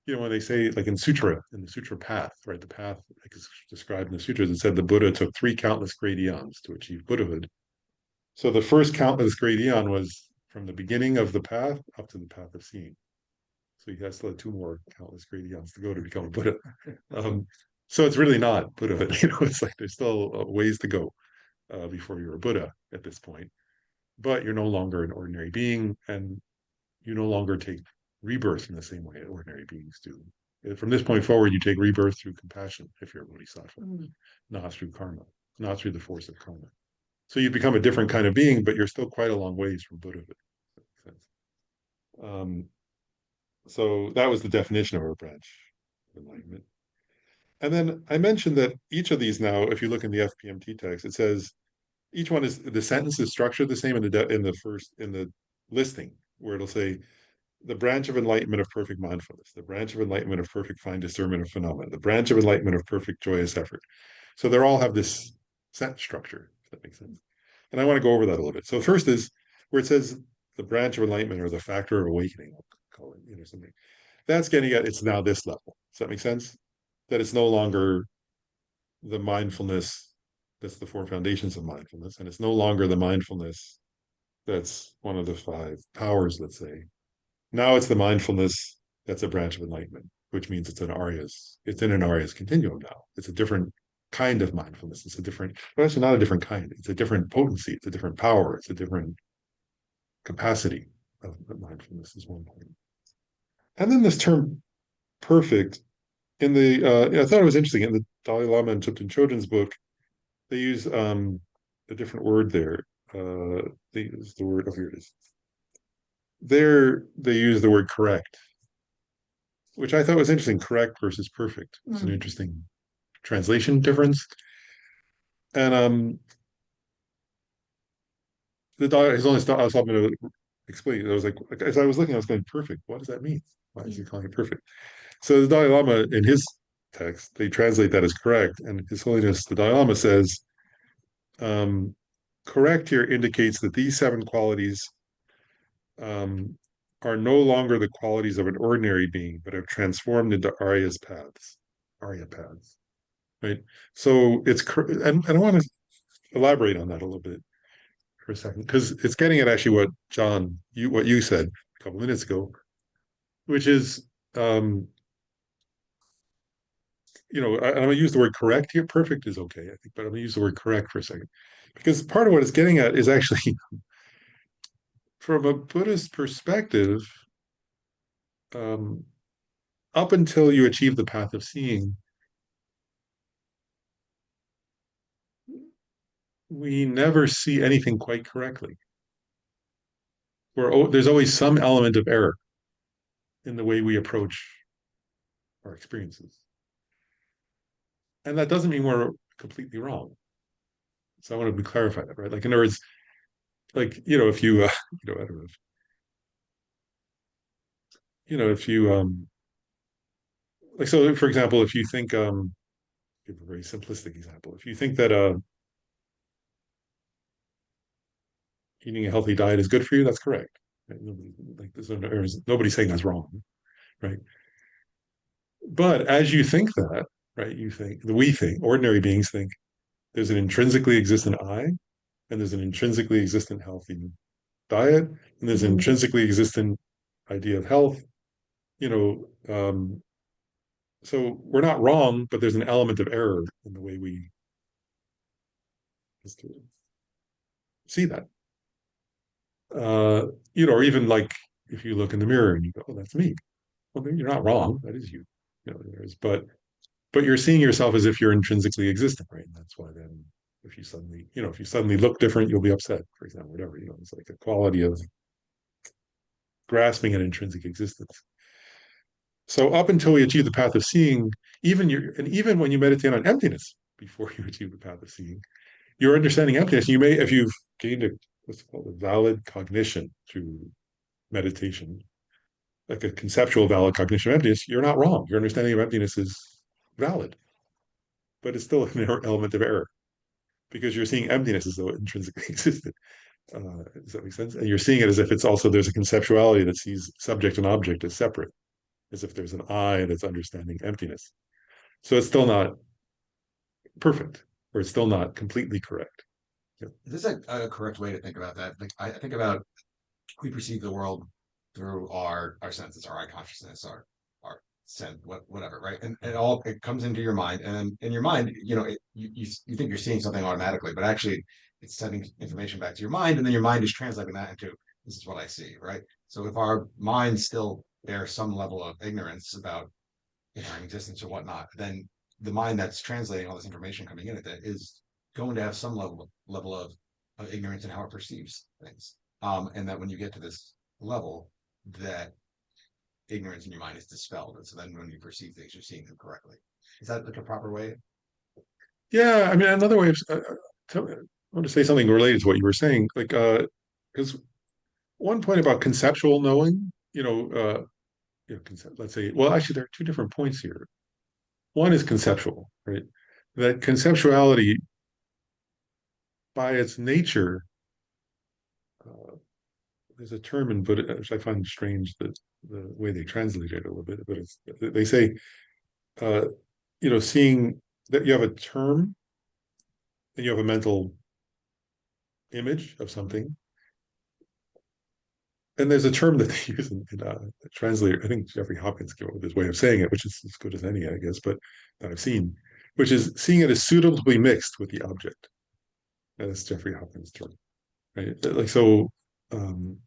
when they say like in the sutra path, right? The path like is described in the sutras, it said the Buddha took 3 countless great eons to achieve Buddhahood. So the first countless great eon was from the beginning of the path up to the path of seeing. So he has still 2 more countless great eons to go to become a Buddha. So it's really not Buddhahood. It's like there's still ways to go before you're a Buddha at this point. But you're no longer an ordinary being, and you no longer take rebirth in the same way ordinary beings do. From this point forward, you take rebirth through compassion if you're a bodhisattva, not through karma, not through the force of karma. So you become a different kind of being, but you're still quite a long ways from Buddhahood. Um, so that was the definition of a branch of enlightenment. And then I mentioned that each of these now, if you look in the FPMT text, it says each one is the sentence is structured the same in the listing where it'll say the branch of enlightenment of perfect mindfulness, the branch of enlightenment of perfect fine discernment of phenomena, the branch of enlightenment of perfect joyous effort. So they all have this sentence structure, if that makes sense. And I want to go over that a little bit. So first is where it says the branch of enlightenment or the factor of awakening, I'll call it, something. That's getting at it's now this level. Does that make sense? That it's no longer the mindfulness that's the four foundations of mindfulness, and it's no longer the mindfulness that's one of the five powers, let's say. Now it's the mindfulness that's a branch of enlightenment, which means it's in an Arya's continuum now. It's a different kind of mindfulness. It's a different, well, actually not a different kind. It's a different potency. It's a different power. It's a different capacity of mindfulness is one point. And then this term perfect in I thought it was interesting in the Dalai Lama and Thupten Chodron's book, they use a different word there. They use the word, oh, here it is. There, they use the word correct, which I thought was interesting. Correct versus perfect. It's an interesting translation difference. And the Dalai, his only stop, I was hoping to explain. I was like, as I was looking, I was going, perfect. What does that mean? Why is he calling it perfect? So the Dalai Lama, in his text, they translate that as correct. And His Holiness, the Dalai Lama says, um, correct here indicates that these seven qualities um, are no longer the qualities of an ordinary being, but have transformed into Arya paths, right? So and I want to elaborate on that a little bit for a second, because it's getting at actually what John, what you said a couple minutes ago, which is, I'm going to use the word correct here. Perfect is okay, I think, but I'm going to use the word correct for a second, because part of what it's getting at is actually, from a Buddhist perspective, um, up until you achieve the path of seeing, we never see anything quite correctly. There's always some element of error in the way we approach our experiences. And that doesn't mean we're completely wrong. So I want to clarify that, right? Like, in other words, like, if you, I don't know, if you, like, so for example, if you think, give a very simplistic example, if you think that eating a healthy diet is good for you, that's correct. Right? Nobody's saying that's wrong, right? But as you think that, right, ordinary beings think there's an intrinsically existent I, and there's an intrinsically existent healthy diet, and there's an intrinsically existent idea of health. You know, so we're not wrong, but there's an element of error in the way we see that. Or even like if you look in the mirror and you go, "Oh, that's me." Well, you're not wrong. That is you. But you're seeing yourself as if you're intrinsically existent, right? And that's why then if you suddenly look different, you'll be upset, for example, whatever, it's like a quality of grasping an intrinsic existence. So up until we achieve the path of seeing, even when you meditate on emptiness before you achieve the path of seeing, you're understanding emptiness. If you've gained what's called a valid cognition through meditation, like a conceptual valid cognition of emptiness, you're not wrong. Your understanding of emptiness is valid, but it's still an element of error because you're seeing emptiness as though it intrinsically existed. Does that make sense? And you're seeing it as if there's a conceptuality that sees subject and object as separate, as if there's an I that's understanding emptiness. So it's still not perfect, or it's still not completely correct. Is this a correct way to think about that? Like I think about we perceive the world through our senses, our eye consciousness, our sense, whatever, right? And it comes into your mind, and then in your mind, you think you're seeing something automatically, but actually it's sending information back to your mind, and then your mind is translating that into this is what I see, right? So if our minds still bear some level of ignorance about our existence or whatnot, then the mind that's translating all this information coming in at that is going to have some level of ignorance in how it perceives things. And that when you get to this level, that ignorance in your mind is dispelled. And so then when you perceive things, you're seeing them correctly. Is that like a proper way? Yeah, I mean, another way of I want to say something related to what you were saying, like because one point about conceptual knowing, let's say, well, actually, there are two different points here. One is conceptual, right? That conceptuality by its nature, there's a term in Buddhism, which I find strange that the way they translate it a little bit, but they say, uh, seeing that you have a term and you have a mental image of something. And there's a term that they use in translator. I think Jeffrey Hopkins came up with his way of saying it, which is as good as any, I guess, but that I've seen, which is seeing it as suitably mixed with the object. That's Jeffrey Hopkins' term, right? Like so, um,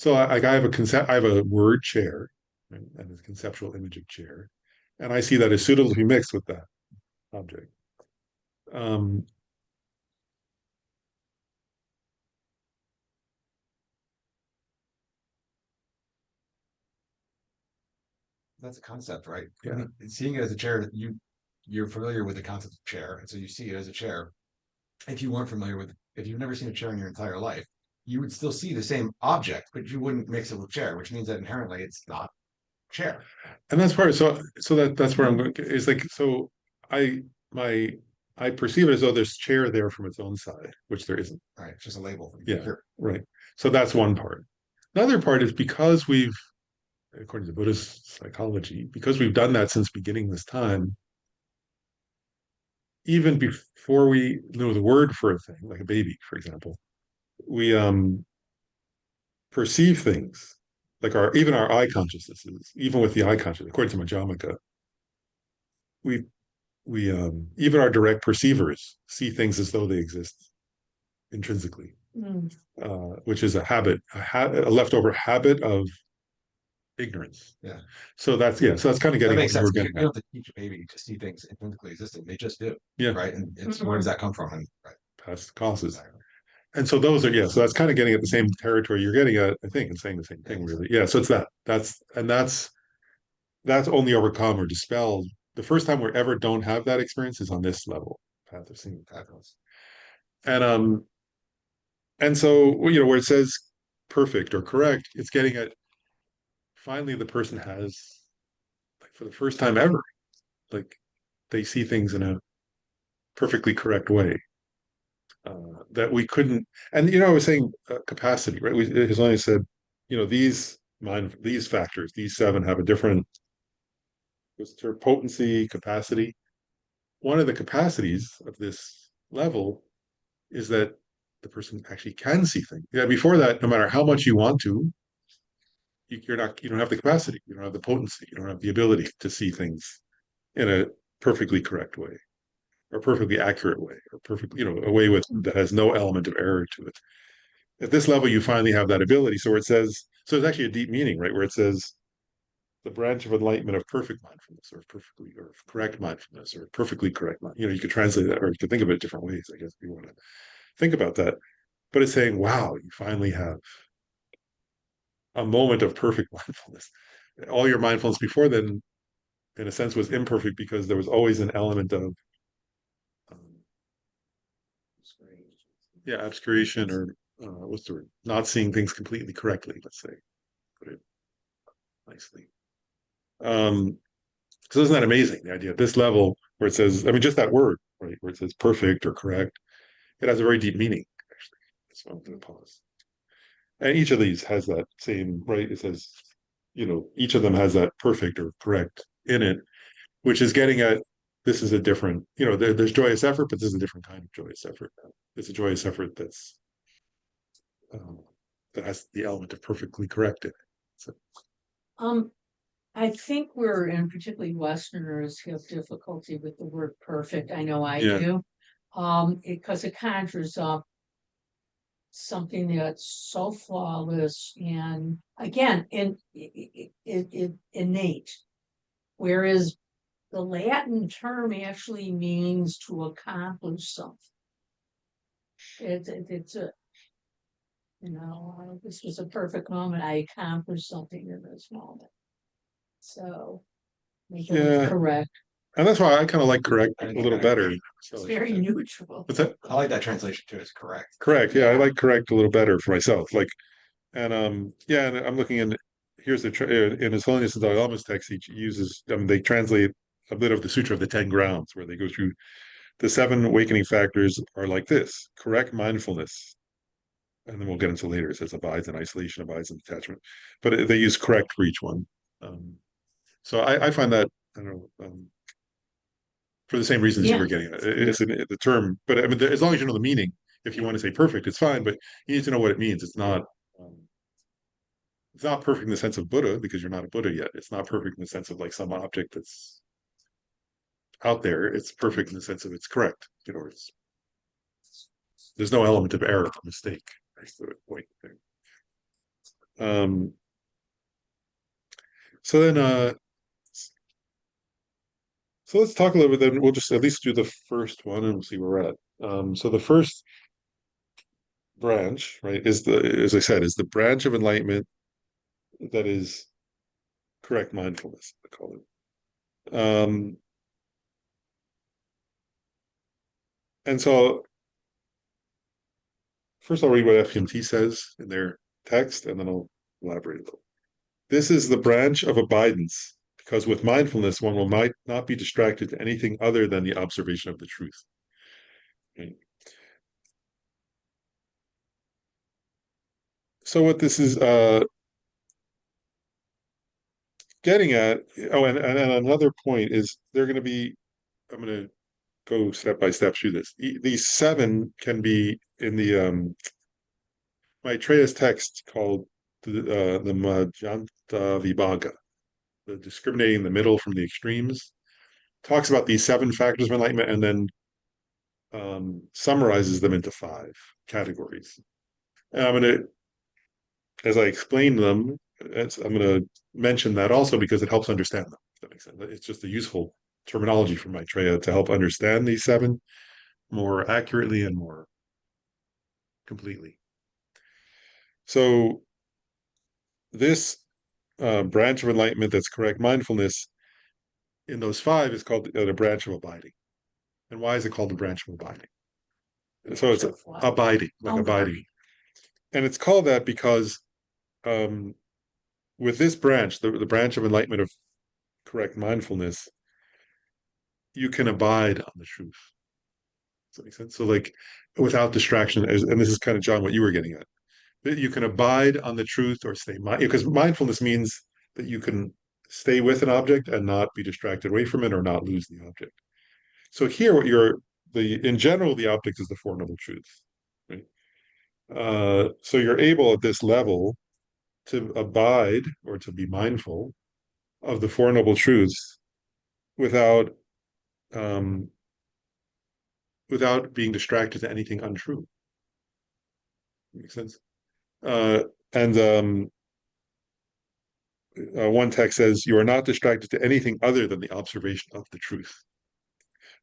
I have a word chair, right, and a conceptual image of chair, and I see that as suitably mixed with that object. Um, That's a concept, right? Yeah. I mean, seeing it as a chair, you're familiar with the concept of chair, and so you see it as a chair. If you weren't familiar with, if you've never seen a chair in your entire life, you would still see the same object, but you wouldn't mix it with chair, which means that inherently it's not chair. and that's part. That's where I'm going. Is like so. I my I perceive it as though there's chair there from its own side, which there isn't. Right? It's just a label. Yeah. Here. Right. So that's one part. Another part is because we've, according to Buddhist psychology, because we've done that since beginning this time, even before we know the word for a thing, like a baby, for example, we perceive things like even our eye consciousnesses, even with the eye consciousness, according to Majamika, we even our direct perceivers see things as though they exist intrinsically, Mm. which is a leftover habit of ignorance. Yeah. So that's kind of That getting makes what sense. we're You getting don't at. have to teach a baby to see things intrinsically existing. They just do. Yeah. Right. And it's Mhm. where does that come from? And right. Past causes. Exactly. And so those are, so that's kind of getting at the same territory you're getting at, I think, and saying the same thing, really. Yeah. So it's that's only overcome or dispelled. The first time we ever don't have that experience is on this level, path of seeing patterns. And so, where it says perfect or correct, it's getting at finally the person has, like, for the first time ever, like, they see things in a perfectly correct way. That we couldn't, and I was saying capacity, right? His only said, these factors, these seven have a different potency, capacity. One of the capacities of this level is that the person actually can see things. Yeah, before that, no matter how much you want to, you don't have the capacity, you don't have the potency, you don't have the ability to see things in a perfectly correct way, or perfectly accurate way, or a way that has no element of error to it. At this level, you finally have that ability. So where it says, so it's actually a deep meaning, right? Where it says the branch of enlightenment of perfect mindfulness, or correct mindfulness, or perfectly correct mind. You could translate that, or you could think of it different ways, I guess, if you want to think about that. But it's saying, wow, you finally have a moment of perfect mindfulness. All your mindfulness before then, in a sense, was imperfect because there was always an element of um, obscuration, or what's the word? Not seeing things completely correctly, let's say, put it nicely. So isn't that amazing? The idea at this level where it says, I mean, just that word, right, where it says perfect or correct, it has a very deep meaning, actually. So I'm going to pause. And each of these has that same, right? It says, each of them has that perfect or correct in it, which is getting at this is a different, there's joyous effort, but this is a different kind of joyous effort. It's a joyous effort um, that has the element of perfectly correct in it. So, I think and particularly Westerners have difficulty with the word perfect. I know I Yeah. do. Because it conjures up something that's so flawless and again, innate. Whereas the Latin term actually means to accomplish something. It's a, this was a perfect moment. I accomplished something in this moment. So, make it correct. And that's why I kind of like correct a little better. It's very neutral. What's that? I like that translation too. It's correct. Correct. Yeah, I like correct a little better for myself. Like, and and I'm looking in. Here's in His Holiness the Dalai Lama's text. He uses. They translate a bit of the Sutra of the Ten Grounds, where they go through the 7 awakening factors are like this: correct mindfulness, and then we'll get into later. It says abides in isolation, abides in detachment, but they use correct for each one. So I find that, I don't know, for the same reasons you Yeah. were getting at. It's the term, but I mean, as long as you know the meaning, if you want to say perfect, it's fine, but you need to know what it means. Um, it's not perfect in the sense of Buddha because you're not a Buddha yet. It's not perfect in the sense of like some object that's out there. It's perfect in the sense of it's correct. There's no element of error or mistake. That's the point there. Um, so then, so let's talk a little bit. Then we'll just at least do the first one, and we'll see where we're at. So the first branch, right, as I said, is the branch of enlightenment that is correct mindfulness, I call it. And so first I'll read what FMT says in their text, and then I'll elaborate a little. This is the branch of abidance, because with mindfulness, one will might not be distracted to anything other than the observation of the truth. Right? So what this is getting at, oh, and another point is they're going to be, I'm going to go step by step through this. These 7 can be in the Maitreya's text called the Majanta Vibhaga, the discriminating the middle from the extremes, talks about these 7 factors of enlightenment and then summarizes them into 5 categories. And I'm going to, as I explain them, I'm going to mention that also because it helps understand them. If that makes sense. It's just a useful terminology for Maitreya to help understand these 7 more accurately and more completely. So this branch of enlightenment that's correct mindfulness in those 5 is called the branch of abiding. And why is it called the branch of abiding? So it's abiding, like abiding. And it's called that because um, with this branch, the branch of enlightenment of correct mindfulness, you can abide on the truth. Does that make sense? So like without distraction, and this is kind of John, what you were getting at. That you can abide on the truth or stay because mindfulness means that you can stay with an object and not be distracted away from it or not lose the object. So here, what you're in general, the object is the Four Noble Truths, right? So you're able at this level to abide or to be mindful of the Four Noble Truths without um, without being distracted to anything untrue. Makes sense. Uh, and one text says, "You are not distracted to anything other than the observation of the truth."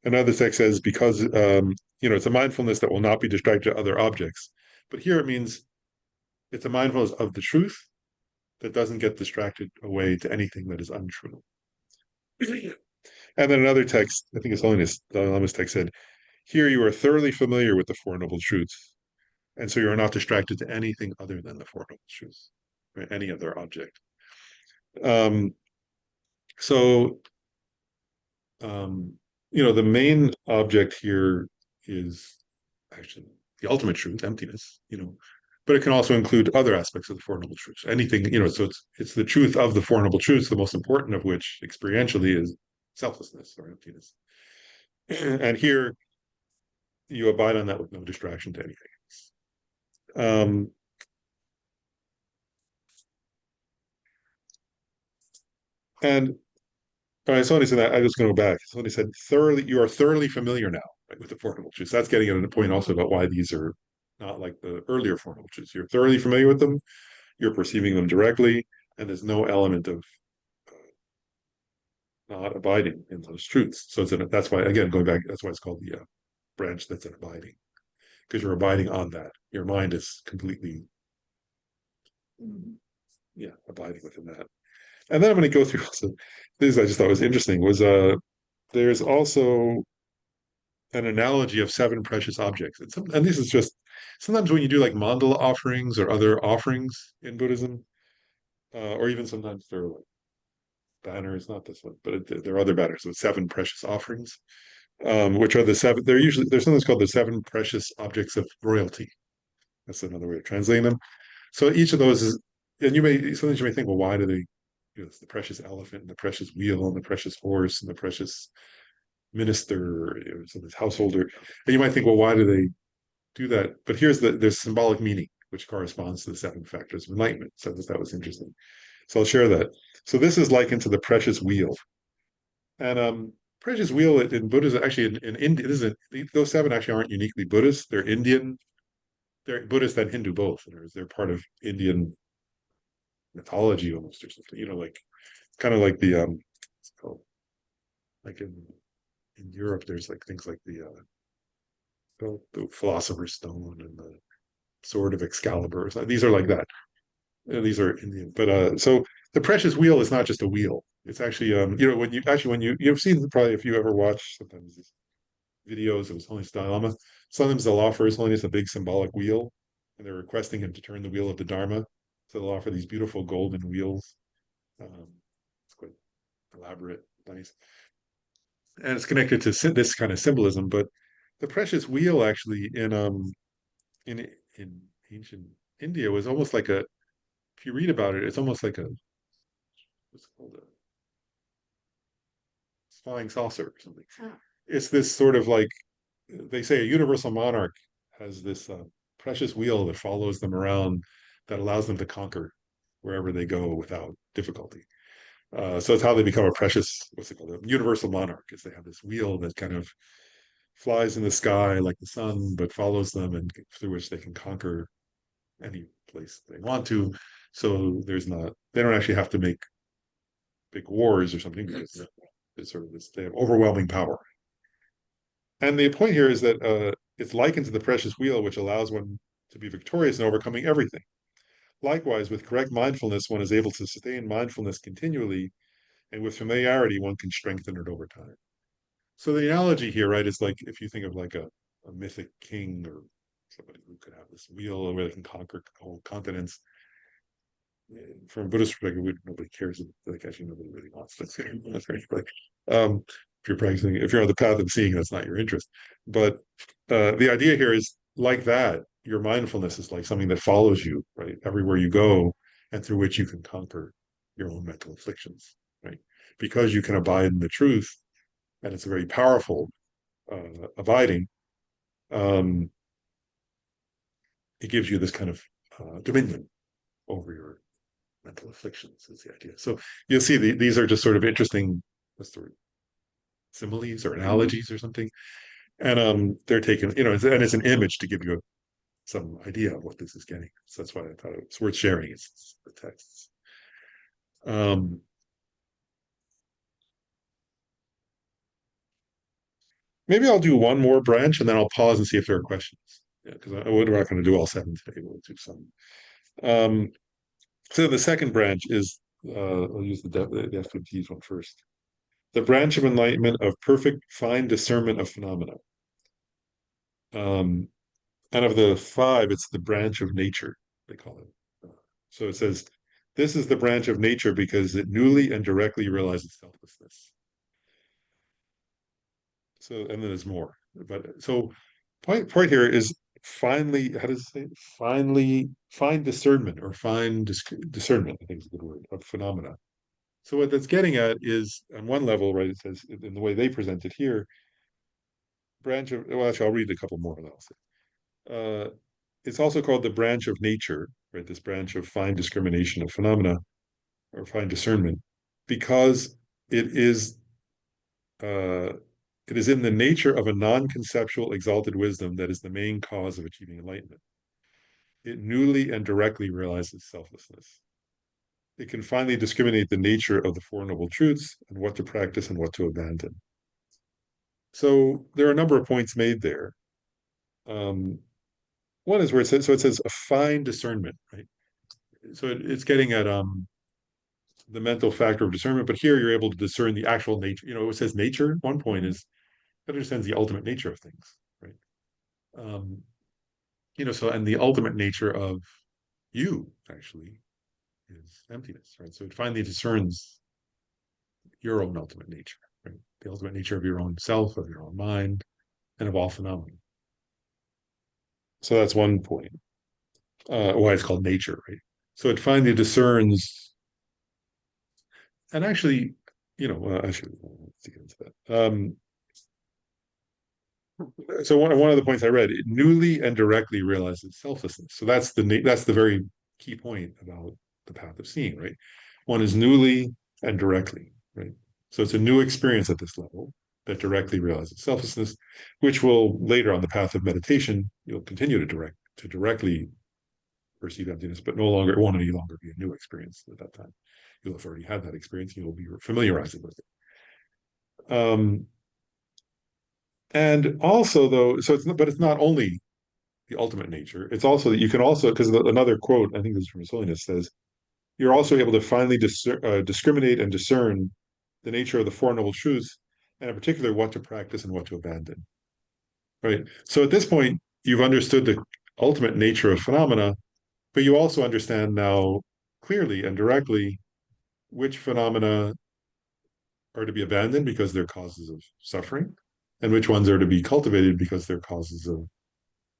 Another text says, "Because it's a mindfulness that will not be distracted to other objects." But here it means it's a mindfulness of the truth that doesn't get distracted away to anything that is untrue. And then another text, I think it's Holiness, the Lama's text said, "Here you are thoroughly familiar with the Four Noble Truths, and so you are not distracted to anything other than the Four Noble Truths, right? Any other object." Um, so, um, the main object here is actually the ultimate truth, emptiness, but it can also include other aspects of the Four Noble Truths. Anything, so it's the truth of the Four Noble Truths, the most important of which experientially is selflessness or emptiness. And here you abide on that with no distraction to anything else. And all right, somebody said that. I was going to go back. Somebody said you are thoroughly familiar now, right, with the Four Noble Truths. That's getting at a point also about why these are not like the earlier Four Noble Truths. You're thoroughly familiar with them, you're perceiving them directly, and there's no element of not abiding in those truths. So that's why, again, going back, that's why it's called the branch that's an abiding, because you're abiding on that. Your mind is completely, abiding within that. And then I'm going to go through some things I just thought was interesting. Was there's also an analogy of 7 precious objects, and this is just sometimes when you do like mandala offerings or other offerings in Buddhism, or even sometimes they're like banners, not this one, but there are other banners with 7 precious offerings. which are the seven. They're usually there's something called the seven precious objects of royalty. That's another way of translating them. So each of those is, and sometimes you may think, well, why do they? It's the precious elephant, and the precious wheel, and the precious horse, and the precious minister, so this householder. And you might think, well, why do they do that? But there's symbolic meaning, which corresponds to the seven factors of enlightenment. So that was interesting. So I'll share that. So this is likened to the precious wheel. And precious wheel in Buddhism, actually in India, those seven actually aren't uniquely Buddhist. They're Indian, they're Buddhist and Hindu both. They're part of Indian mythology almost or something, like kind of like it's called, like in Europe, there's like things like the Philosopher's Stone and the Sword of Excalibur. So these are like that. These are Indian, but so the precious wheel is not just a wheel. It's actually when you've seen probably if you ever watch sometimes these videos of his Holiness Dalai Lama, sometimes they'll offer His Holiness a big symbolic wheel, and they're requesting him to turn the wheel of the Dharma. So they'll offer these beautiful golden wheels. It's quite elaborate, nice, and it's connected to this kind of symbolism. But the precious wheel actually in ancient India was almost like a. If you read about it, it's almost like what's it called a flying saucer or something. Ah. It's this sort of like they say a universal monarch has this precious wheel that follows them around that allows them to conquer wherever they go without difficulty. So it's how they become a precious, what's it called, a universal monarch, is they have this wheel that kind of flies in the sky like the sun, but follows them and through which they can conquer any place they want to. So they don't actually have to make big wars or something because it's sort of this, they have overwhelming power. And the point here is that it's likened to the precious wheel, which allows one to be victorious in overcoming everything. Likewise, with correct mindfulness, one is able to sustain mindfulness continually, and with familiarity, one can strengthen it over time. So the analogy here, right, is like if you think of like a mythic king or somebody who could have this wheel where they can conquer whole continents. From a Buddhist perspective, nobody cares. Like actually, nobody really wants this. That's right. Like, if you're practicing, if you're on the path of seeing, that's not your interest. But the idea here is like that. Your mindfulness is like something that follows you, right, everywhere you go, and through which you can conquer your own mental afflictions, right? Because you can abide in the truth, and it's a very powerful abiding. Um, it gives you this kind of dominion over your mental afflictions is the idea. So you'll see these are just sort of interesting, what's the word, similes or analogies or something. And they're taken, and it's an image to give you some idea of what this is getting. So that's why I thought it was worth sharing. It's the texts. Maybe I'll do one more branch and then I'll pause and see if there are questions. Yeah, because we're not going to do all seven today. We'll do some. So the second branch is I'll use the FMT's one first. The branch of enlightenment of perfect fine discernment of phenomena. And of the five, it's the branch of nature, they call it. So it says, this is the branch of nature because it newly and directly realizes selflessness. So, and then there's more. But so point here is finally, how does it say? Finally, fine discernment or discernment, I think is a good word, of phenomena. So what that's getting at is on one level, right, it says in the way they present it here, well, actually, I'll read a couple more and I'll say. It's also called the branch of nature, right? This branch of fine discrimination of phenomena or fine discernment, because uh, it is in the nature of a non-conceptual exalted wisdom that is the main cause of achieving enlightenment. It newly and directly realizes selflessness. It can finally discriminate the nature of the Four Noble Truths and what to practice and what to abandon. So there are a number of points made there. One is where it says a fine discernment, right? So it's getting at the mental factor of discernment, but here you're able to discern the actual nature. It says nature. One point is that understands the ultimate nature of things, right? So and the ultimate nature of you actually is emptiness, right? So it finally discerns your own ultimate nature, right? The ultimate nature of your own self, of your own mind, and of all phenomena. So that's one point. Why it's called nature, right? So it finally discerns, and actually, actually, let's get into that. So one of the points I read, it newly and directly realizes selflessness. So that's the very key point about the path of seeing, right? One is newly and directly, right? So it's a new experience at this level that directly realizes selflessness, which will later on the path of meditation, you'll continue to directly perceive emptiness, but it won't any longer be a new experience at that time. You'll have already had that experience, you'll be familiarizing with it. And also though, so it's not only the ultimate nature. It's also that you can also, because another quote, I think this is from His Holiness, says, you're also able to finally discriminate and discern the nature of the Four Noble Truths, and in particular, what to practice and what to abandon. Right. So at this point, you've understood the ultimate nature of phenomena, but you also understand now clearly and directly which phenomena are to be abandoned because they're causes of suffering, and which ones are to be cultivated because they're causes of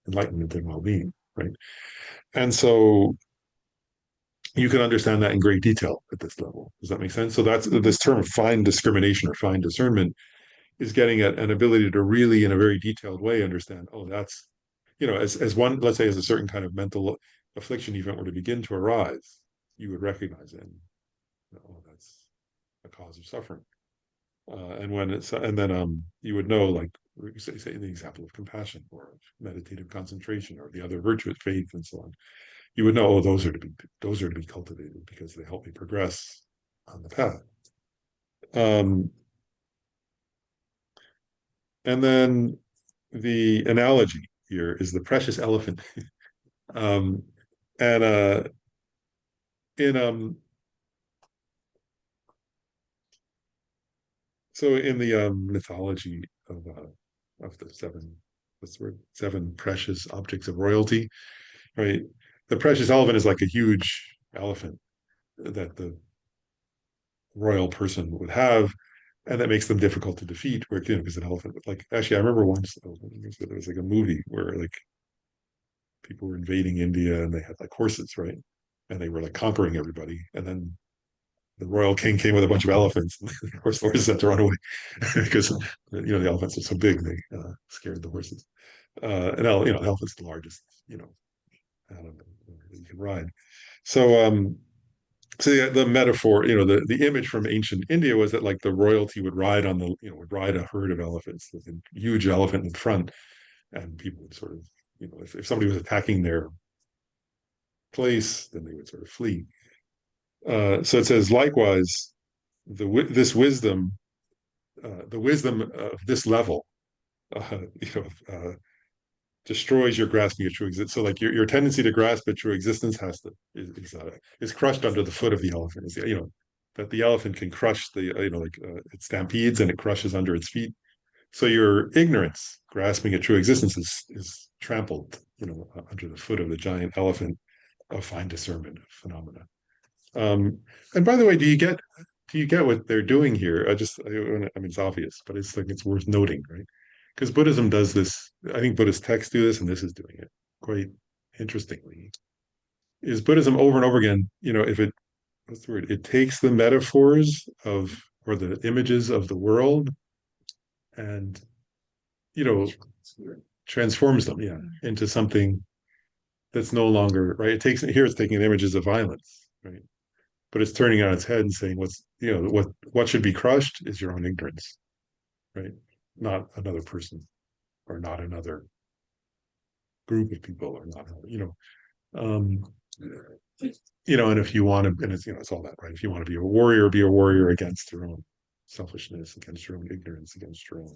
enlightenment and well-being. Right. And so you can understand that in great detail at this level. Does that make sense? So that's this term of fine discrimination or fine discernment is getting at an ability to really, in a very detailed way, understand, oh, that's, as one, let's say, as a certain kind of mental affliction event were to begin to arise, you would recognize it. And, oh, that's a cause of suffering. And then you would know, like, say the example of compassion or of meditative concentration or the other virtuous faith and so on. You would know, oh, those are to be cultivated because they help me progress on the path. And then the analogy here is the precious elephant. um, and in so in the mythology of the seven precious objects of royalty, right? The precious elephant is like a huge elephant that the royal person would have, and that makes them difficult to defeat. Where because an elephant, like actually, I remember once there was like a movie where like people were invading India and they had like horses, right? And they were like conquering everybody, and then the royal king came with a bunch of elephants. And of course, the horses had to run away because the elephants are so big they scared the horses. An elephant's the largest animal that you can ride. So so the metaphor, the image from ancient India was that like the royalty would ride would ride a herd of elephants with a huge elephant in front, and people would sort of, if somebody was attacking their place, then they would sort of flee. So it says, likewise, this wisdom, the wisdom of this level, uh, you know, uh, destroys your grasping of true existence. So like your tendency to grasp at true existence is crushed under the foot of the elephant. That the elephant can crush it stampedes and it crushes under its feet. So your ignorance, grasping at true existence, is trampled, under the foot of the giant elephant of fine discernment of phenomena. And by the way, do you get what they're doing here? I mean, it's obvious, but it's worth noting, right? Because Buddhism does this. I think Buddhist texts do this, and this is doing it quite interestingly. Is Buddhism over and over again? If it what's the word? It takes the metaphors of or the images of the world and you know transforms them, yeah, into something that's no longer right. It's taking images of violence, right? But it's turning on its head and saying what should be crushed is your own ignorance, right? Not another person or not another group of people or not um and if you want to, and it's all that, right? If you want to be a warrior against your own selfishness, against your own ignorance, against your own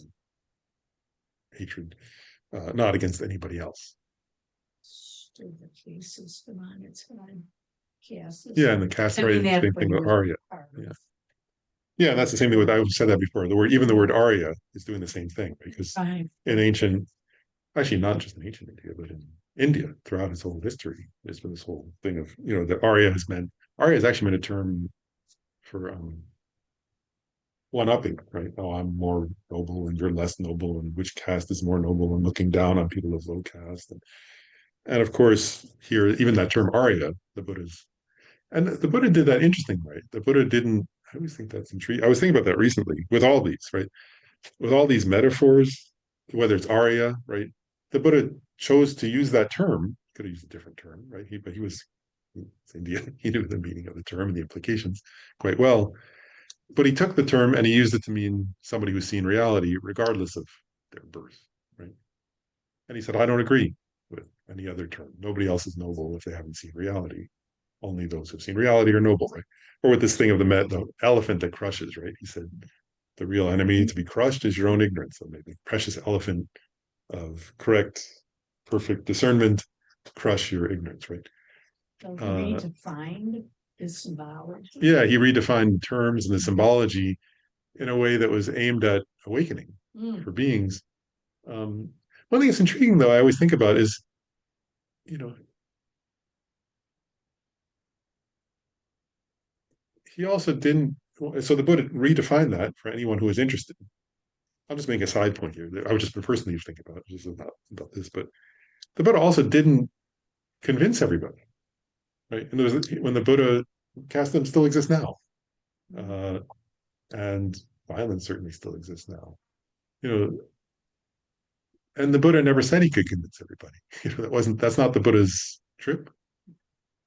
hatred, not against anybody else. Stir the cases come on its head. Cases. Yeah, and the cast, right? Same thing with Arya. Yeah. Yeah, and that's the same thing with, I said that before. The word Arya is doing the same thing because in ancient, actually not just in ancient India, but in India throughout its whole history, there's been this whole thing of, that Arya has actually meant a term for one-upping, right? Oh, I'm more noble and you're less noble, and which caste is more noble, and looking down on people of low caste. And of course, here, even that term Arya, the Buddha's, and the Buddha did that interesting, right? The Buddha didn't, I always think that's intriguing. I was thinking about that recently with all these, right? With all these metaphors, whether it's Arya, right? The Buddha chose to use that term, could have used a different term, right? But he was Indian, he knew the meaning of the term and the implications quite well. But he took the term and he used it to mean somebody who's seen reality, regardless of their birth, right? And he said, I don't agree with any other term. Nobody else is noble if they haven't seen reality. Only those who've seen reality are noble, right? Or with this thing of the elephant that crushes, right? He said, the real enemy to be crushed is your own ignorance. So maybe precious elephant of correct, perfect discernment to crush your ignorance, right? So Uh, redefined is symbology. yeah, he redefined terms and the symbology in a way that was aimed at awakening Mm. for beings. One thing that's intriguing, though, I always think about is, you know, he also didn't. So the Buddha redefined that for anyone who was interested. I'll just make a side point here. I would just personally think about just about this, but the Buddha also didn't convince everybody, right? And there was when the Buddha caste them still exists now, uh, and violence certainly still exists now. You know, and the Buddha never said he could convince everybody. You know, that's not the Buddha's trip.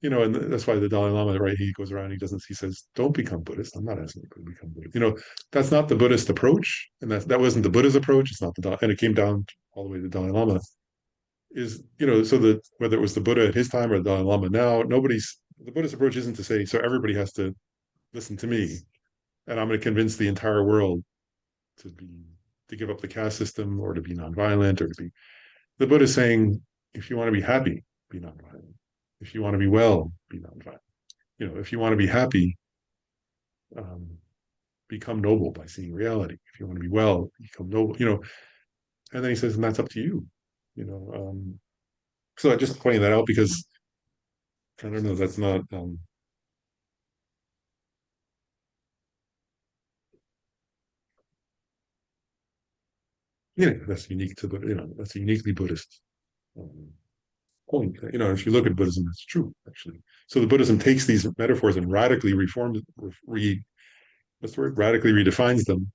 You know, and that's why the Dalai Lama, right? He goes around, he says, "Don't become Buddhist." I'm not asking you to become Buddhist. You know, that's not the Buddhist approach, and that wasn't the Buddha's approach. It's not and it came down all the way to the Dalai Lama. Is so that whether it was the Buddha at his time or the Dalai Lama now, the Buddhist approach isn't to say so everybody has to listen to me, and I'm going to convince the entire world to be to give up the caste system or to be nonviolent or to be. The Buddha is saying, if you want to be happy, be nonviolent. If you want to be well, be nonviolent. If you want to be happy, um, become noble by seeing reality. If you want to be well, become noble. And then he says, and that's up to you. You know, so I just pointing that out because I don't know. That's not. That's unique to the. That's a uniquely Buddhist um, point. If you look at Buddhism, that's true actually. So the Buddhism takes these metaphors and radically reforms, what's the word? Radically redefines them.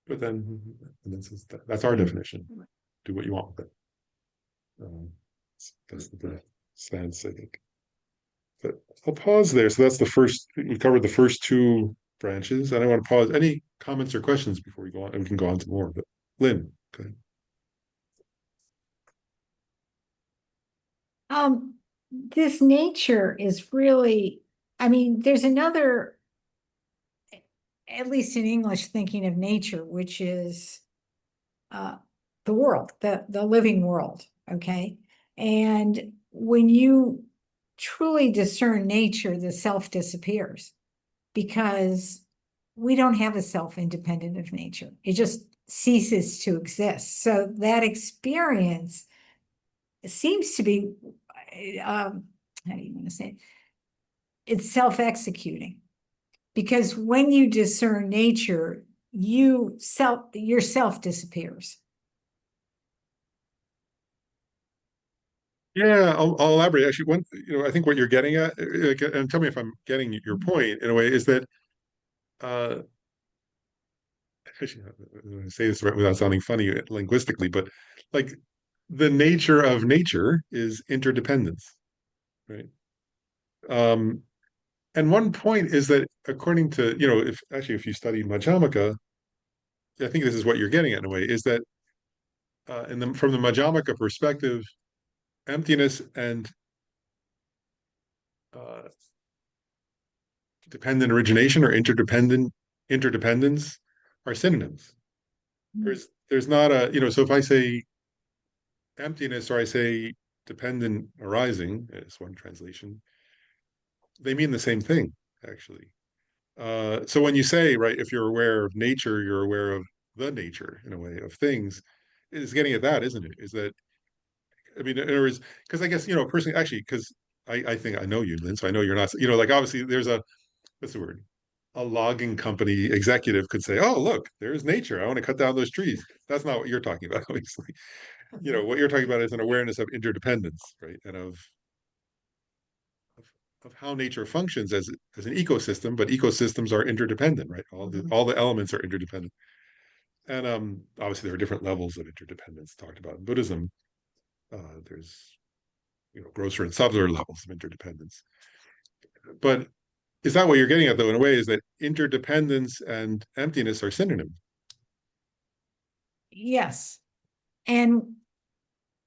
But then, and then says that's our definition. Do what you want with it. That's the stance, I think. But I'll pause there. So that's the first. We covered the first two branches, and I want to pause. Any comments or questions before we go on? And we can go on to more. But Lynn, go ahead. This nature is really, I mean, there's another, at least in English, thinking of nature, which is the world, the living world, okay? And when you truly discern nature, the self disappears because we don't have a self independent of nature. It just ceases to exist. So that experience seems to be, how do you want to say it? It's self-executing because when you discern nature, your self disappears. Yeah, I'll elaborate. Actually, I think what you're getting at, and tell me if I'm getting your point in a way, is that uh, actually, I'm going to say this right without sounding funny linguistically, but like the nature of nature is interdependence, right? Um, and one point is that according to, if you study Majamaka, I think this is what you're getting at in a way, is that from the Majamaka perspective, emptiness and uh, dependent origination or interdependence are synonyms. There's not so if I say emptiness or I say dependent arising, as one translation, they mean the same thing, actually. So when you say, right, if you're aware of nature, you're aware of the nature in a way of things, is getting at that, isn't it? Is that, I mean, in other words, because I guess, personally, actually, because I think I know you, Lynn, so I know you're not, like obviously there's what's the word? a logging company executive could say, "Oh, look, there's nature. I want to cut down those trees." That's not what you're talking about, obviously. What you're talking about is an awareness of interdependence, right? And of how nature functions as an ecosystem, but ecosystems are interdependent, right? All the elements are interdependent. And obviously there are different levels of interdependence talked about in Buddhism. There's grosser and subtler levels of interdependence. But is that what you're getting at, though, in a way, is that interdependence and emptiness are synonyms? Yes. And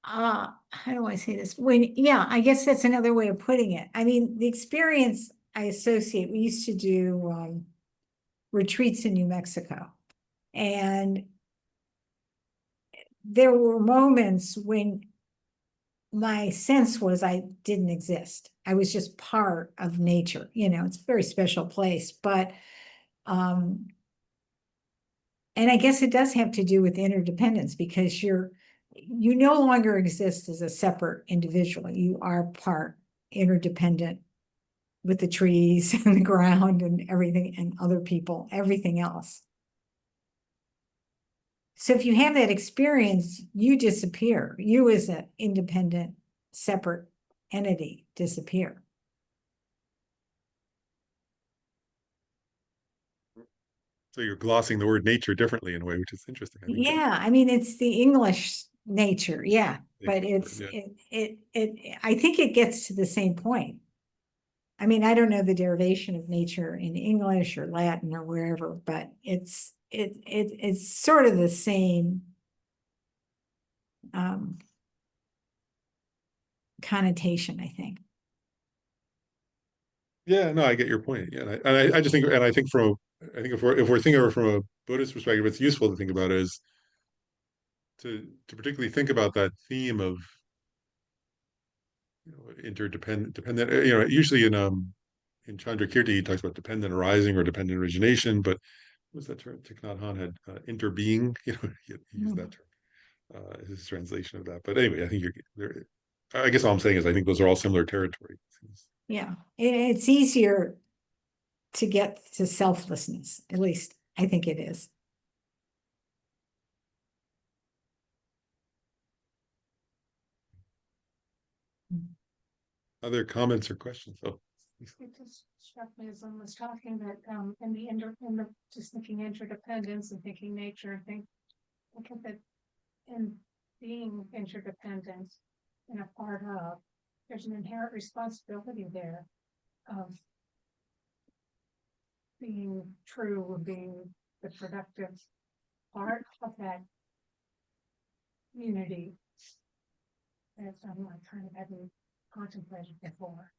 how do I say this? Yeah, I guess that's another way of putting it. I mean, the experience I associate, we used to do retreats in New Mexico. And there were moments when my sense was I didn't exist. I was just part of nature. It's a very special place, but and I guess it does have to do with interdependence, because you no longer exist as a separate individual. You are part, interdependent with the trees and the ground and everything and other people, everything else. So if you have that experience, you disappear. You as an independent, separate entity disappear. So you're glossing the word nature differently in a way, which is interesting. I think Yeah, I mean, it's the English nature, yeah, but yeah. I think it gets to the same point. I mean, I don't know the derivation of nature in English or Latin or wherever, but it's sort of the same connotation, I think. Yeah, no, I get your point. Yeah, I just think, and I think if we're thinking of it from a Buddhist perspective, it's useful to think about is to particularly think about that theme of dependent. Usually in Chandrakirti he talks about dependent arising or dependent origination, but what was that term? Thich Nhat Hanh had interbeing. He used that term. His translation of that. But anyway, I think you're there. I guess all I'm saying is I think those are all similar territory. Yeah, it's easier to get to selflessness, at least I think it is. Other comments or questions? Oh, It just struck me as I was talking that, just thinking interdependence and thinking nature, think of it in being interdependent and a part of, there's an inherent responsibility there of being true or being the productive part of that unity that I kind of hadn't contemplated before.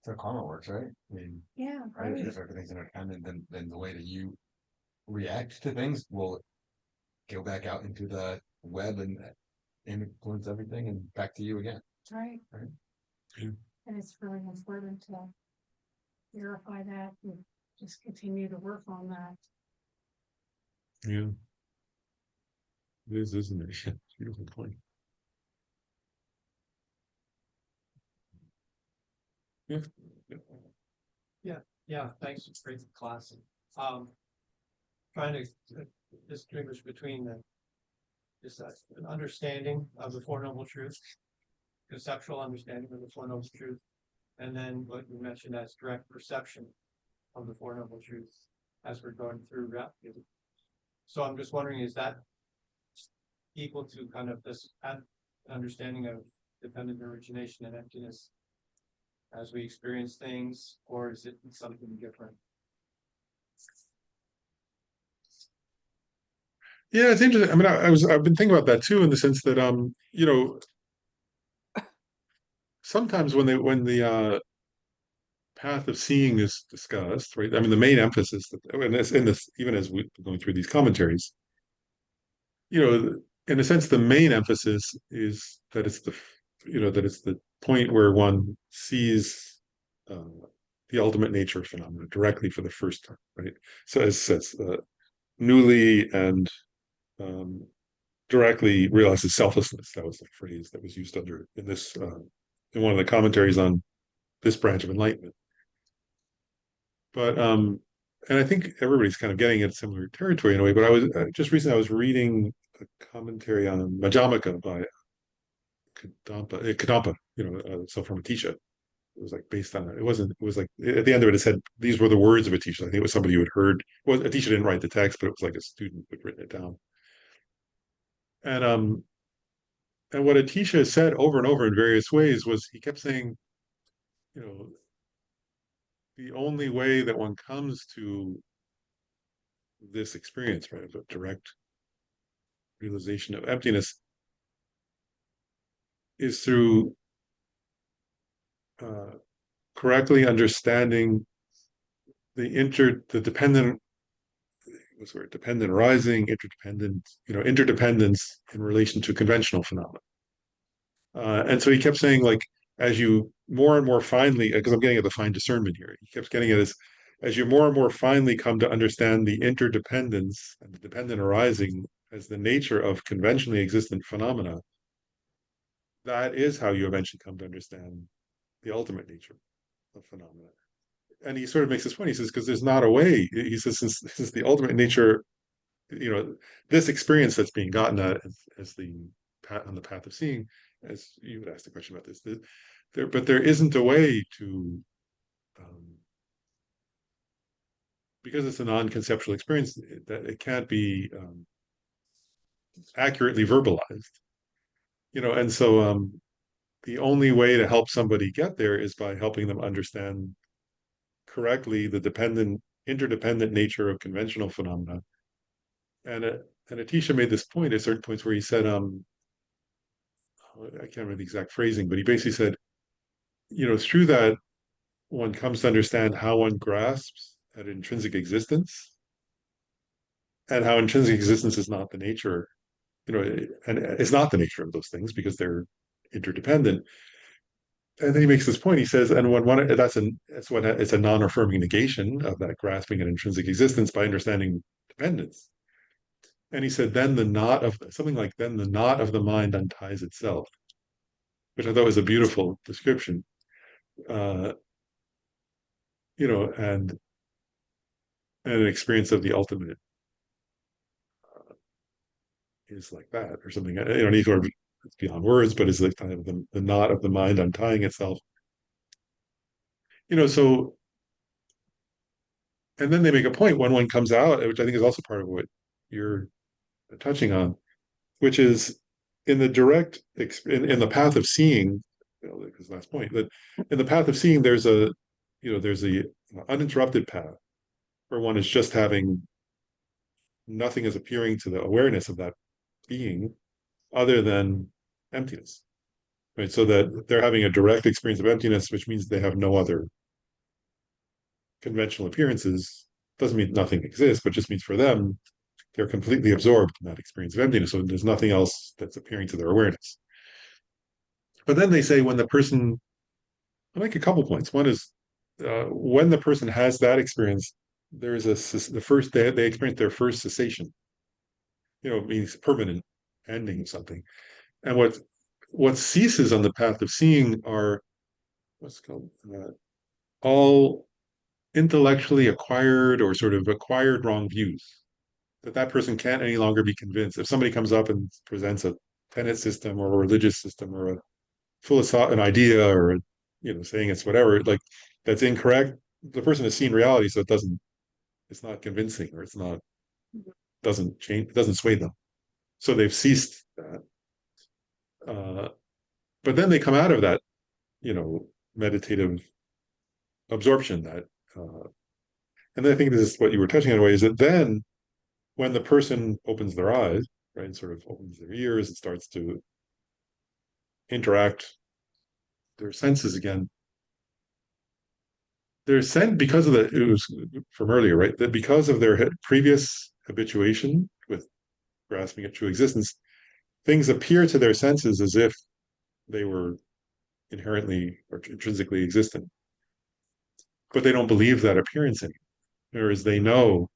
So karma works, right? I mean, Yeah, right? right. If everything's interdependent, then the way that you react to things will go back out into the web and influence everything and back to you again. Right. Right. Yeah. And it's really important to verify that and just continue to work on that. yeah. It is, isn't it? Yeah, beautiful point. Yeah. Yeah, thanks, it's great class. Trying to distinguish between just an understanding of the Four Noble Truths, conceptual understanding of the Four Noble Truths, and then what you mentioned as direct perception of the Four Noble Truths as we're going through rapidly. So I'm just wondering, is that equal to kind of this understanding of dependent origination and emptiness as we experience things, or is it something different? Yeah, it's interesting. I mean, I've been thinking about that too, in the sense that sometimes when the path of seeing is discussed, right? I mean, the main emphasis in this, even as we're going through these commentaries, in a sense, the main emphasis is that it's the point where one sees uh, the ultimate nature of phenomena directly for the first time, right? So as says, newly and um, directly realizes selflessness. That was the phrase that was used in one of the commentaries on this branch of enlightenment. But and I think everybody's kind of getting at similar territory in a way. But I was just recently I was reading a commentary on Majamaka by Kadampa, so from Atisha. It was like based on it. It wasn't. It was like at the end of it, it said these were the words of Atisha. I think it was somebody who had heard. Well, Atisha didn't write the text, but it was like a student who'd written it down. And what Atisha said over and over in various ways was he kept saying, you know, the only way that one comes to this experience, right, of a direct realization of emptiness is through uh, correctly understanding the dependent what's the word dependent arising interdependence in relation to conventional phenomena. And so he kept saying, like, as you more and more finely, because I'm getting at the fine discernment here, he kept getting at as you more and more finely come to understand the interdependence and the dependent arising as the nature of conventionally existent phenomena, that is how you eventually come to understand the ultimate nature of phenomena. And he sort of makes this point. He says, because there's not a way. He says, since the ultimate nature, this experience that's being gotten at as the path on the path of seeing, as you would ask the question about this, but there isn't a way to, because it's a non-conceptual experience, that it can't be accurately verbalized. And so the only way to help somebody get there is by helping them understand correctly the interdependent nature of conventional phenomena. And Atisha made this point at certain points where he said, I can't remember the exact phrasing, but he basically said, through that one comes to understand how one grasps at intrinsic existence and how intrinsic existence is not the nature, and it's not the nature of those things because they're interdependent. And then he makes this point. He says, and when one that's what it's a non-affirming negation of that grasping at intrinsic existence by understanding dependence. And he said, then the knot of the mind unties itself, which I thought was a beautiful description. Uh, and an experience of the ultimate is like that, or something. Any sort of it's beyond words, but it's like kind of the knot of the mind untying itself. So and then they make a point when one comes out, which I think is also part of what you're touching on, which is in the in the path of seeing, his last point, that in the path of seeing, there's a uninterrupted path where one is just having nothing is appearing to the awareness of that being other than emptiness, right? So that they're having a direct experience of emptiness, which means they have no other conventional appearances. Doesn't mean nothing exists, but just means for them, they're completely absorbed in that experience of emptiness. So there's nothing else that's appearing to their awareness. But then they say when the person, I make a couple points. One is when the person has that experience, there is the first they experience their first cessation. It means permanent ending of something. And what ceases on the path of seeing are what's called all intellectually acquired or sort of acquired wrong views. That person can't any longer be convinced. If somebody comes up and presents a tenet system or a religious system or a an idea or saying it's whatever, like that's incorrect, the person has seen reality, so it's not convincing, or doesn't change, it doesn't sway them. So they've ceased that. But then they come out of that, meditative absorption that and I think this is what you were touching on, is that then when the person opens their eyes, right, and sort of opens their ears and starts to interact their senses again, they're sent because of it was from earlier, right? That because of their previous habituation with grasping at true existence, things appear to their senses as if they were inherently or intrinsically existent. But they don't believe that appearance anymore. Whereas they know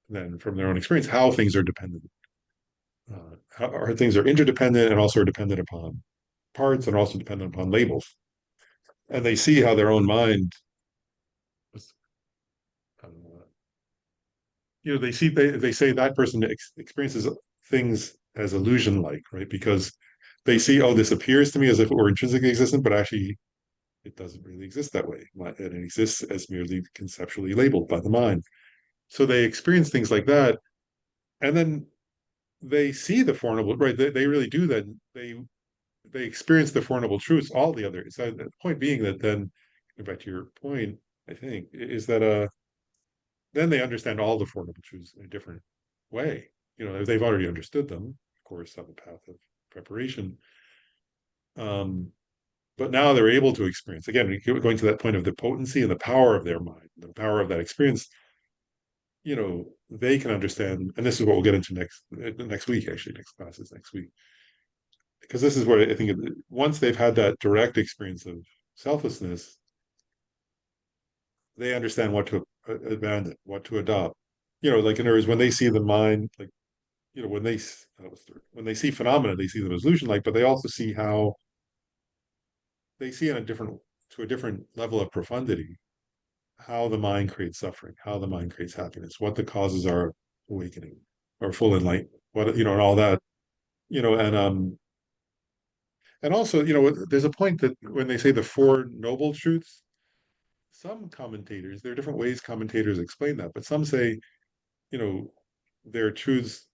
then from their own experience how things are dependent. How things are interdependent and also are dependent upon parts and also dependent upon labels. And they see how their own mind they say that person experiences things as illusion-like, right? Because they see, oh, this appears to me as if it were intrinsically existent, but actually it doesn't really exist that way. It exists as merely conceptually labeled by the mind. So they experience things like that, and then they see the Four Noble, right? They really do that. They experience the Four Noble Truths, all the others. So the point being that then, back to your point, I think, is that then they understand all the Four Noble Truths in a different way. They've already understood them, of course, on the path of preparation. But now they're able to experience, again, going to that point of the potency and the power of their mind, the power of that experience. They can understand, and this is what we'll get into next week, actually, next class is next week. Because this is where I think once they've had that direct experience of selflessness, they understand what to abandon, what to adopt. Like in other words, when they see the mind, like when they see phenomena, they see them as illusion-like, but they also see how they see to a different level of profundity, how the mind creates suffering, how the mind creates happiness, what the causes are of awakening or full enlightenment, and all that, and also, there's a point that when they say the Four Noble Truths, some commentators, there are different ways commentators explain that, but some say, their truths,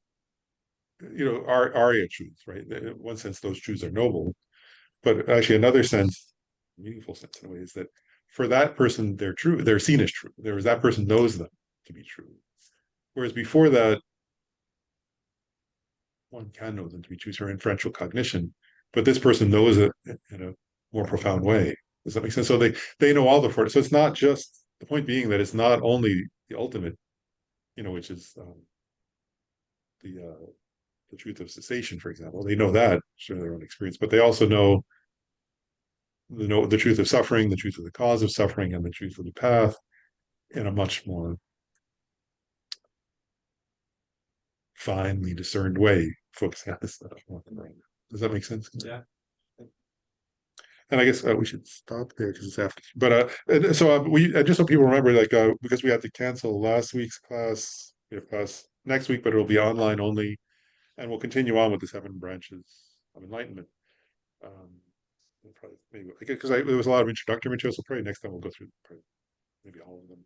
are Arya truths, right? In one sense, those truths are noble, but actually another sense, meaningful sense in a way, is that for that person, they're true, they're seen as true. That person knows them to be true. Whereas before that, one can know them to be true through inferential cognition, but this person knows it in a more profound way. Does that make sense? So they know all the four. So it's not just the point being that it's not only the ultimate, which is the truth of cessation, for example. They know that through their own experience, but they also know the truth of suffering, the truth of the cause of suffering, and the truth of the path in a much more finely discerned way, focusing on this stuff. Does that make sense? Yeah. And I guess we should stop there because it's after. But so we just so people remember, like, because we had to cancel last week's class, we have class next week, but it'll be online only, and we'll continue on with the 7 branches of enlightenment. Probably maybe because there was a lot of introductory material, so probably next time we'll go through maybe all of them.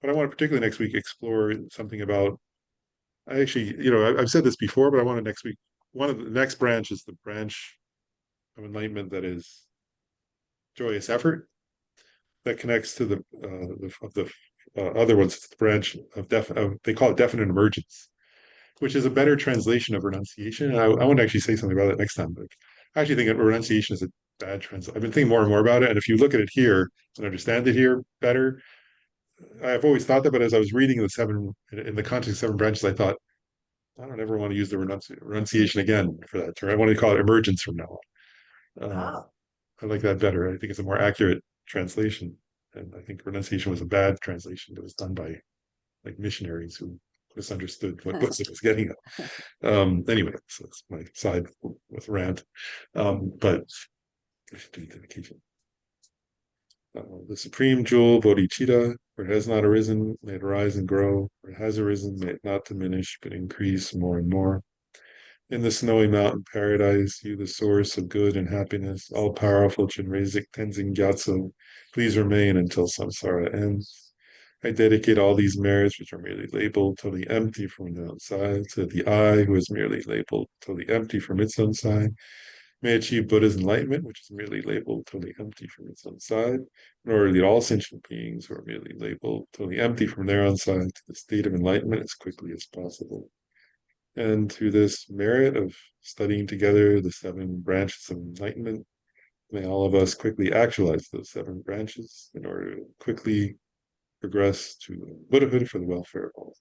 But I want to particularly next week explore something about. I actually, I've said this before, but I want to next week. One of the next branch is the branch of enlightenment that is joyous effort, that connects to the other ones. It's the branch of they call it definite emergence, which is a better translation of renunciation. And I want to actually say something about it next time. But I actually think that renunciation is a bad translation. I've been thinking more and more about it, and if you look at it here and understand it here better, I've always thought that. But as I was reading the 7 in the context of 7 branches, I thought I don't ever want to use the renunciation again for that term. I want to call it emergence from now on. I like that better. I think it's a more accurate translation. And I think renunciation was a bad translation that was done by like missionaries who misunderstood what books it was getting at. Anyway, so that's my side with rant. But the supreme jewel, bodhicitta, where it has not arisen, may it rise and grow. Where it has arisen, may it not diminish, but increase more and more. In the snowy mountain paradise, you, the source of good and happiness, all powerful Chenrezig Tenzin Gyatso, please remain until samsara ends. I dedicate all these merits, which are merely labeled totally empty from the outside, to the I, who is merely labeled totally empty from its own side. May achieve Buddha's enlightenment, which is merely labeled totally empty from its own side, in order to lead all sentient beings who are merely labeled totally empty from their own side to the state of enlightenment as quickly as possible. And through this merit of studying together the 7 branches of enlightenment, may all of us quickly actualize those 7 branches in order to quickly progress to Buddhahood for the welfare of all.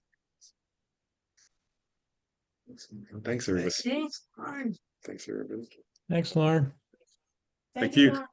Thanks, everybody. Thanks, Lauren. Thanks, everybody. Thanks, Lauren. Thank you.